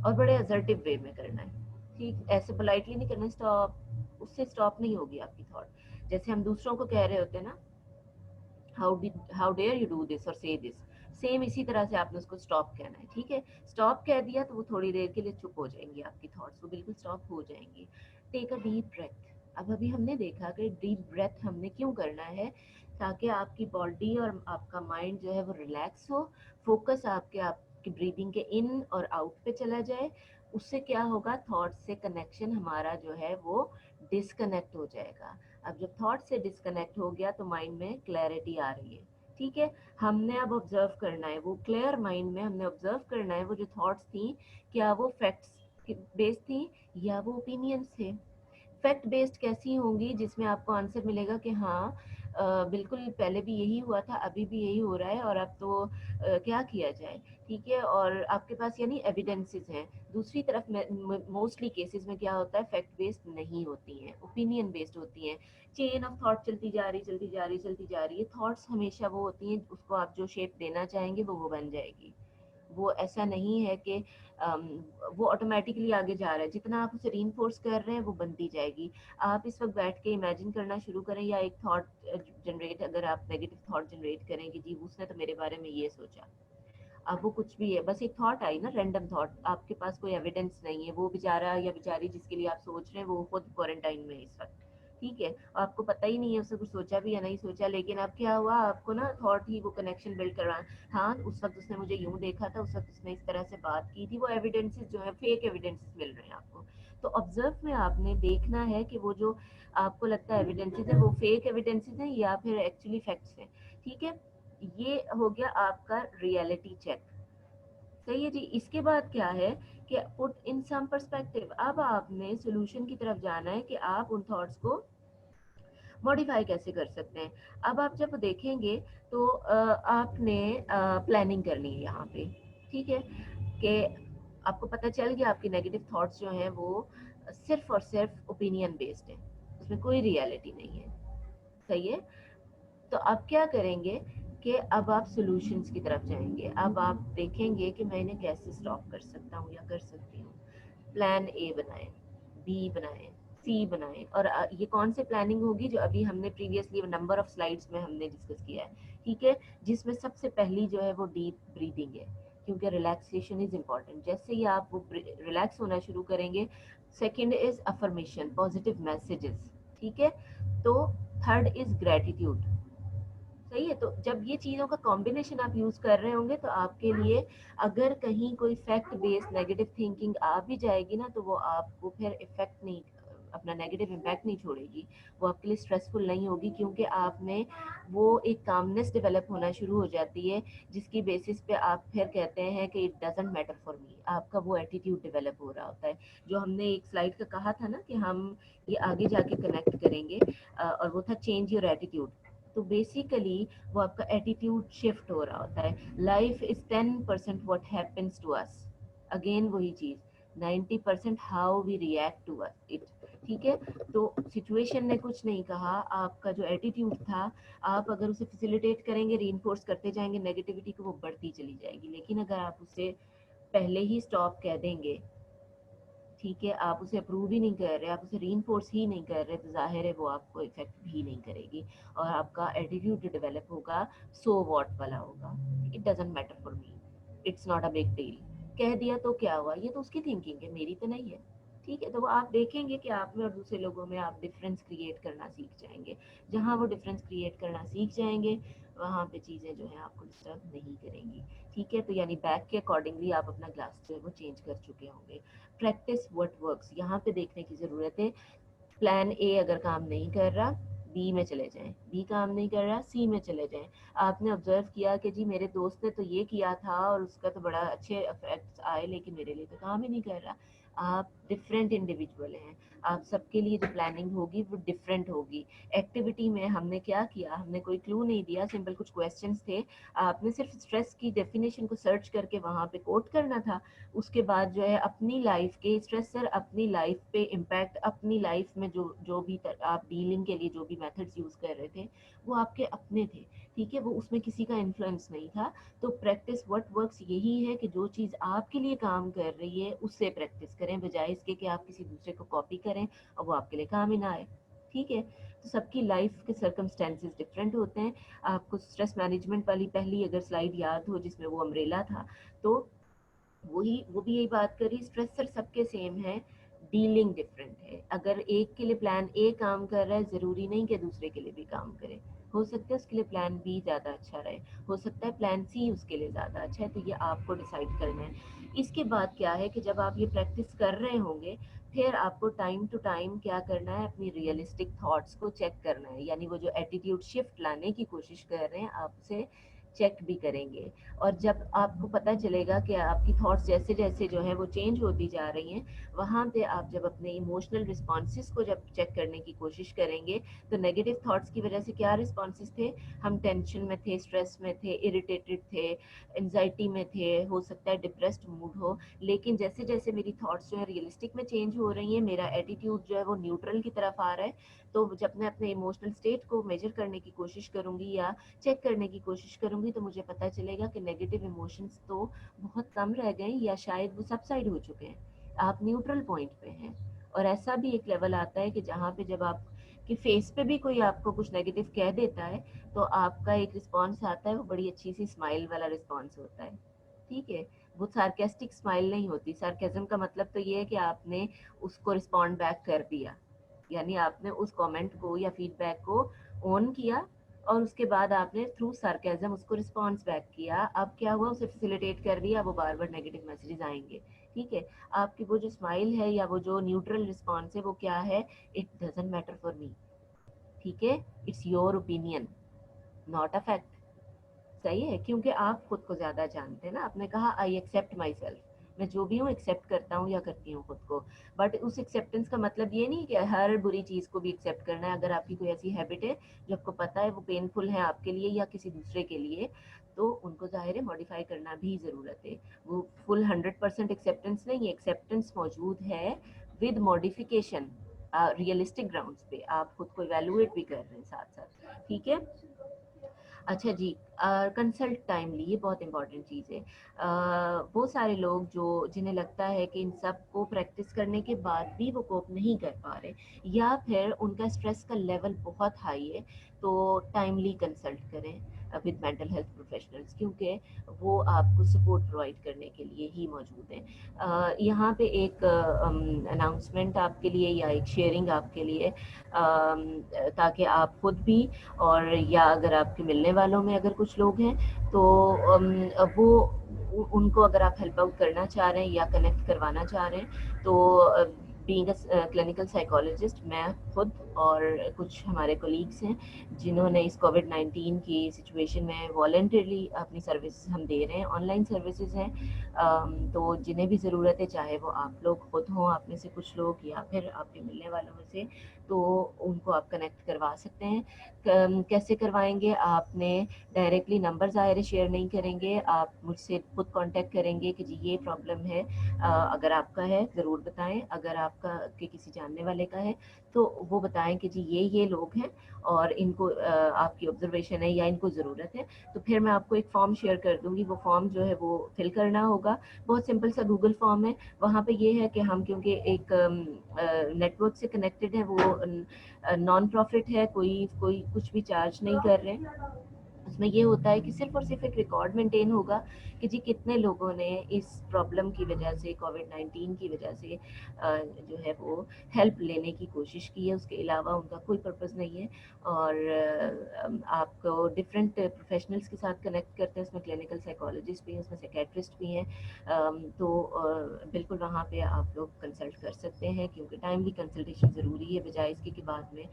और बड़े असर्टिव वे में करना है, ठीक, ऐसे पोलाइटली नहीं करना स्टॉप, उससे स्टॉप नहीं होगी आपकी थॉट। जैसे हम दूसरों को कह रहे होते हैं ना, how dare you do this और से दिस, सेम इसी तरह से आपने उसको स्टॉप कहना है, ठीक है। स्टॉप कह दिया तो वो थोड़ी देर के लिए चुप हो जाएंगी, आपकी थॉट्स वो बिल्कुल स्टॉप हो जाएंगी। Take a deep breath. अब अभी हमने देखा कि डीप ब्रेथ हमने क्यों करना है, ताकि आपकी बॉडी और आपका माइंड जो है वो रिलैक्स हो, फोकस आपकी ब्रीदिंग के इन और आउट पे चला जाए। उससे क्या होगा, थॉट से कनेक्शन हमारा जो है वो डिसकनेक्ट हो जाएगा। अब जब थॉट से डिस्कनेक्ट हो गया तो माइंड में क्लैरिटी आ रही है, ठीक है। हमने अब ऑब्जर्व करना है, वो क्लियर माइंड में हमने ऑब्जर्व करना है वो जो थॉट्स थी, क्या वो फैक्ट्स बेस्ड थी या वो ओपिनियंस थे। फैक्ट बेस्ड कैसी होंगी, जिसमें आपको आंसर मिलेगा कि हाँ बिल्कुल पहले भी यही हुआ था, अभी भी यही हो रहा है, और अब तो क्या किया जाए, ठीक है। और आपके पास यानी एविडेंसेस हैं। दूसरी तरफ मोस्टली केसेस में क्या होता है, फैक्ट बेस्ड नहीं होती हैं, ओपिनियन बेस्ड होती हैं। चेन ऑफ थॉट चलती जा रही चलती जा रही चलती जा रही है। थॉट्स हमेशा वो होती हैं, उसको आप जो शेप देना चाहेंगे वो बन जाएगी। वो ऐसा नहीं है कि अम, वो ऑटोमेटिकली आगे जा रहा है, जितना आप उसे रीइंफोर्स कर रहे हैं वो बनती जाएगी। आप इस वक्त बैठ के इमेजिन करना शुरू करें, या एक थॉट जनरेट, अगर आप नेगेटिव थॉट जनरेट करें कि जी उसने तो मेरे बारे में ये सोचा, अब वो कुछ भी है, बस एक थॉट आई ना, रैंडम थॉट, आपके पास कोई एविडेंस नहीं है। वो बेचारा या बेचारी जिसके लिए आप सोच रहे हैं वो खुद क्वारंटाइन में है इस वक्त, ठीक है, आपको पता ही नहीं है उसने कुछ सोचा भी या नहीं सोचा, लेकिन अब क्या हुआ, आपको ना थॉट ही वो कनेक्शन बिल्ड करवा, हाँ उस वक्त उसने मुझे यूं देखा था, उस वक्त उसने इस तरह से बात की थी। वो एविडेंसेस जो है फेक एविडेंसेस मिल रहे हैं आपको। तो ऑब्जर्व में आपने देखना है कि वो जो आपको लगता है एविडेंसेस है वो फेक एविडेंसेस है या फिर एक्चुअली फैक्ट्स है, ठीक है। ये हो गया आपका रियलिटी चेक, सही है जी। इसके बाद क्या है कि पुट इन सम पर्सपेक्टिव। अब आपने सोल्यूशन की तरफ जाना है कि आप उन थॉट्स को मॉडिफाई कैसे कर सकते हैं। अब आप जब देखेंगे तो आपने प्लानिंग करनी है यहाँ पे, ठीक है, कि आपको पता चल गया आपकी नेगेटिव थॉट्स जो हैं वो सिर्फ और सिर्फ ओपिनियन बेस्ड है, उसमें कोई रियलिटी नहीं है, सही है। तो अब क्या करेंगे कि अब आप सॉल्यूशंस की तरफ जाएंगे। अब आप देखेंगे कि मैं इन्हें कैसे स्टॉप कर सकता हूँ या कर सकती हूँ। प्लान ए बनाएं, बी बनाएं, सी बनाएं। और ये कौन से प्लानिंग होगी, जो अभी हमने प्रीवियसली नंबर ऑफ स्लाइड्स में हमने डिस्कस किया है, ठीक है। जिसमें सबसे पहली जो है वो डीप ब्रीदिंग है, क्योंकि रिलैक्सेशन इज इम्पॉर्टेंट। जैसे ही आप वो रिलैक्स होना शुरू करेंगे, second is affirmation, positive messages, ठीक है। तो थर्ड इज ग्रेटिट्यूड, सही है। तो जब ये चीज़ों का कॉम्बिनेशन आप यूज़ कर रहे होंगे तो आपके लिए, अगर कहीं कोई फैक्ट बेस्ड नेगेटिव थिंकिंग आ भी जाएगी ना, तो वो आपको फिर इफेक्ट नहीं, अपना नेगेटिव इम्पैक्ट नहीं छोड़ेगी, वो आपके लिए स्ट्रेसफुल नहीं होगी, क्योंकि आप में वो एक कामनेस डेवलप होना शुरू हो जाती है, जिसकी बेसिस पे आप फिर कहते हैं कि it doesn't matter for me. आपका वो एटीट्यूड डेवलप हो रहा होता है, जो हमने एक स्लाइड का कहा था ना कि हम ये आगे जाके कनेक्ट करेंगे, और वो था चेंज योर एटीट्यूड। तो बेसिकली वो आपका एटीट्यूड शिफ्ट हो रहा होता है। Life is 10% what happens to us, again वही चीज, 90% how we react to it, ठीक है। तो सिचुएशन ने कुछ नहीं कहा, आपका जो एटीट्यूड था, आप अगर उसे फैसिलिटेट करेंगे, रीइंफोर्स करते जाएंगे नेगेटिविटी को, वो बढ़ती चली जाएगी। लेकिन अगर आप उसे पहले ही स्टॉप कह देंगे, ठीक है, आप उसे अप्रूव ही नहीं कर रहे, आप उसे रीइंफोर्स ही नहीं कर रहे, तो जाहिर है वो आपको इफेक्ट भी नहीं करेगी, और आपका एटीट्यूड जो डेवलप होगा सो वॉट वाला होगा, it doesn't matter for me, it's not a big deal. कह दिया तो क्या हुआ, ये तो उसकी थिंकिंग है, मेरी तो नहीं है, ठीक है। तो वो आप देखेंगे कि आप में और दूसरे लोगों में आप डिफरेंस क्रिएट करना सीख जाएंगे। जहाँ वो डिफरेंस क्रिएट करना सीख जाएंगे, वहाँ पे चीज़ें जो है आपको डिस्टर्ब नहीं करेंगी, ठीक है। तो यानी बैक के अकॉर्डिंगली आप अपना ग्लास जो है वो चेंज कर चुके होंगे। प्रैक्टिस व्हाट वर्क्स, यहाँ पे देखने की ज़रूरत है। प्लान ए अगर काम नहीं कर रहा, बी में चले जाएं, बी काम नहीं कर रहा, सी में चले जाएं। आपने ऑब्जर्व किया कि जी मेरे दोस्त ने तो ये किया था और उसका तो बड़ा अच्छे इफेक्ट्स आए, लेकिन मेरे लिए तो काम ही नहीं कर रहा। आप डिफरेंट इंडिविजुअल हैं, आप सबके लिए जो प्लानिंग होगी वो डिफरेंट होगी। एक्टिविटी में हमने क्या किया, हमने कोई क्लू नहीं दिया, सिंपल कुछ क्वेश्चंस थे, आपने सिर्फ स्ट्रेस की डेफिनेशन को सर्च करके वहाँ पे कोट करना था। उसके बाद जो है अपनी लाइफ के स्ट्रेसर, अपनी लाइफ पे इम्पैक्ट, अपनी लाइफ में जो जो भी आप डीलिंग के लिए जो भी मेथड्स यूज़ कर रहे थे वो आपके अपने थे, ठीक है, वो उसमें किसी का इन्फ्लुएंस नहीं था। तो प्रैक्टिस व्हाट वर्क्स यही है कि जो चीज़ आपके लिए काम कर रही है उससे प्रैक्टिस करें, बजाय इसके कि आप किसी दूसरे को कॉपी करें और वो आपके लिए काम ही ना आए। ठीक है, तो सबकी लाइफ के सर्कमस्टेंसेस डिफरेंट होते हैं। आपको स्ट्रेस मैनेजमेंट वाली पहली अगर स्लाइड याद हो जिसमें वो अम्ब्रेला था, तो वो भी यही बात करी, स्ट्रेसर सबके सेम है, डीलिंग डिफरेंट है। अगर एक के लिए प्लान ए काम कर रहा है ज़रूरी नहीं कि दूसरे के लिए भी काम करे, हो सकता है उसके लिए प्लान बी ज़्यादा अच्छा रहे, हो सकता है प्लान सी उसके लिए ज़्यादा अच्छा है। तो ये आपको डिसाइड करना है। इसके बाद क्या है कि जब आप ये प्रैक्टिस कर रहे होंगे, फिर आपको टाइम टू टाइम क्या करना है, अपनी रियलिस्टिक थॉट्स को चेक करना है, यानी वो जो एटीट्यूड शिफ्ट लाने की कोशिश कर रहे हैं आप उसे चेक भी करेंगे। और जब आपको पता चलेगा कि आपकी थॉट्स जैसे जैसे जो है वो चेंज होती जा रही हैं, वहाँ पे आप जब अपने इमोशनल रिस्पॉन्सेस को जब चेक करने की कोशिश करेंगे, तो नेगेटिव थॉट्स की वजह से क्या रिस्पॉन्सेस थे, हम टेंशन में थे, स्ट्रेस में थे, इरिटेटेड थे, एनजाइटी में थे, हो सकता है डिप्रेस्ड मूड हो। लेकिन जैसे जैसे मेरी थॉट्स जो है रियलिस्टिक में चेंज हो रही हैं, मेरा एटीट्यूड जो है वो न्यूट्रल की तरफ आ रहा है, तो जब मैं अपने इमोशनल स्टेट को मेजर करने की कोशिश करूंगी या चेक करने की कोशिश करूंगी, तो मुझे पता चलेगा कि नेगेटिव इमोशंस तो बहुत कम रह गए या शायद वो सबसाइड हो चुके हैं, आप न्यूट्रल पॉइंट पे हैं। और ऐसा भी एक लेवल आता है कि जहाँ पे जब आप कि फेस पे भी कोई आपको कुछ नेगेटिव कह देता है, तो आपका एक रिस्पॉन्स आता है, वो बड़ी अच्छी सी स्माइल वाला रिस्पॉन्स होता है। ठीक है, वो सार्केस्टिक स्माइल नहीं होती। सार्केज्म का मतलब तो ये है कि आपने उसको रिस्पॉन्ड बैक कर दिया, यानी आपने उस कमेंट को या फीडबैक को ऑन किया और उसके बाद आपने थ्रू सार्केज्म उसको रिस्पॉन्स बैक किया। अब क्या हुआ, उसे फैसिलिटेट कर दिया, वो बार बार नेगेटिव मैसेजेस आएंगे। ठीक है, आपकी वो जो स्माइल है या वो जो न्यूट्रल रिस्पॉन्स है वो क्या है, it doesn't matter for me. ठीक है, it's your opinion, not a fact. सही है, क्योंकि आप खुद को ज़्यादा जानते हैं ना। आपने कहा आई एक्सेप्ट माई सेल्फ, मैं जो भी हूँ एक्सेप्ट करता हूँ या करती हूँ खुद को। बट उस एक्सेप्टेंस का मतलब ये नहीं कि हर बुरी चीज़ को भी एक्सेप्ट करना है। अगर आपकी कोई ऐसी हैबिट है जो आपको पता है वो पेनफुल है आपके लिए या किसी दूसरे के लिए, तो उनको ज़ाहिर है मॉडिफाई करना भी ज़रूरत है। वो फुल 100% एक्सेप्टेंस नहीं है, एक्सेप्टेंस मौजूद है विद मॉडिफिकेशन, रियलिस्टिक ग्राउंड्स पे आप खुद को इवेलुएट भी कर रहे हैं साथ साथ। ठीक है, अच्छा जी, कंसल्ट टाइमली, ये बहुत इंपॉर्टेंट चीज़ है। वो सारे लोग जो जिन्हें लगता है कि इन सब को प्रैक्टिस करने के बाद भी वो कोप नहीं कर पा रहे, या फिर उनका स्ट्रेस का लेवल बहुत हाई है, तो टाइमली कंसल्ट करें विद मेंटल हेल्थ प्रोफेशनल्स, क्योंकि वो आपको सपोर्ट प्रोवाइड करने के लिए ही मौजूद हैं। यहाँ पे एक अनाउंसमेंट आपके लिए या एक शेयरिंग आपके लिए, ताकि आप खुद भी और या अगर आपके मिलने वालों में अगर कुछ लोग हैं, तो वो उनको अगर आप हेल्प आउट करना चाह रहे हैं या कनेक्ट करवाना चाह रहे हैं, तो बीइंग अ क्लिनिकल साइकोलॉजिस्ट, मैं खुद और कुछ हमारे कोलीग्स हैं जिन्होंने इस कोविड-19 की सिचुएशन में वॉलंटरली अपनी सर्विस हम दे रहे हैं, ऑनलाइन सर्विसेज हैं। तो जिन्हें भी ज़रूरत है, चाहे वो आप लोग खुद हों, आप में से कुछ लोग या फिर आपके मिलने वालों में से, तो उनको आप कनेक्ट करवा सकते हैं। कैसे करवाएंगे, आपने डायरेक्टली नंबर ज़ाहिर शेयर नहीं करेंगे, आप मुझसे खुद कांटेक्ट करेंगे कि जी ये प्रॉब्लम है। अगर आपका है ज़रूर बताएं, अगर आपका के किसी जानने वाले का है तो वो बताएं कि जी ये लोग हैं और इनको आपकी ऑब्जर्वेशन है या इनको ज़रूरत है। तो फिर मैं आपको एक फॉर्म शेयर कर दूंगी, वो फॉर्म जो है वो फिल करना होगा। बहुत सिंपल सा गूगल फॉर्म है। वहाँ पे ये है कि हम क्योंकि एक नेटवर्क से कनेक्टेड है, वो नॉन प्रॉफिट है, कोई कोई कुछ भी चार्ज नहीं कर रहे हैं। उसमें ये होता है कि सिर्फ और सिर्फ एक रिकॉर्ड मेंटेन होगा कि जी कितने लोगों ने इस प्रॉब्लम की वजह से, कोविड-19 की वजह से जो है वो हेल्प लेने की कोशिश की है, उसके अलावा उनका कोई पर्पस नहीं है। और आपको डिफरेंट प्रोफेशनल्स के साथ कनेक्ट करते हैं, उसमें क्लिनिकल साइकोलॉजिस्ट भी हैं, उसमें साइकेट्रिस्ट भी हैं। तो बिल्कुल वहाँ पे आप लोग कंसल्ट कर सकते हैं, क्योंकि टाइमली कंसल्टेशन ज़रूरी है, बजाय इसके कि बाद में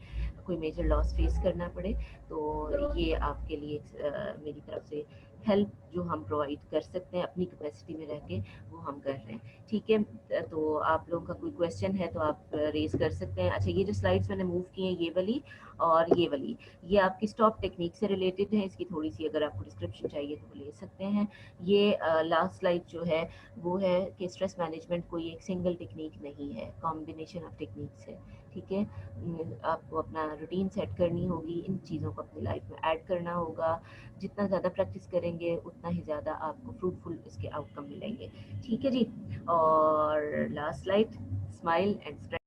कोई मेजर लॉस फेस करना पड़े। तो ये आपके लिए मेरी तरफ से हेल्प जो हम प्रोवाइड कर सकते हैं अपनी कैपेसिटी में रह के, वो हम कर रहे हैं। ठीक है, तो आप लोगों का कोई क्वेश्चन है तो आप रेज़ कर सकते हैं। अच्छा, ये जो स्लाइड्स मैंने मूव की हैं, ये वाली और ये वाली, ये आपकी स्टॉप टेक्निक से रिलेटेड है। इसकी थोड़ी-सी अगर आपको डिस्क्रिप्शन चाहिए तो वो ले सकते हैं। ये लास्ट स्लाइड जो है वो है कि स्ट्रेस मैनेजमेंट कोई एक सिंगल टेक्निक नहीं है, कॉम्बिनेशन ऑफ टेक्निक्स है। ठीक है, आपको अपना रूटीन सेट करनी होगी, इन चीज़ों को अपनी लाइफ में ऐड करना होगा। जितना ज़्यादा प्रैक्टिस करेंगे उतना ही ज़्यादा आपको फ्रूटफुल इसके आउटकम मिलेंगे। ठीक है जी, और लास्ट स्लाइड, स्माइल एंड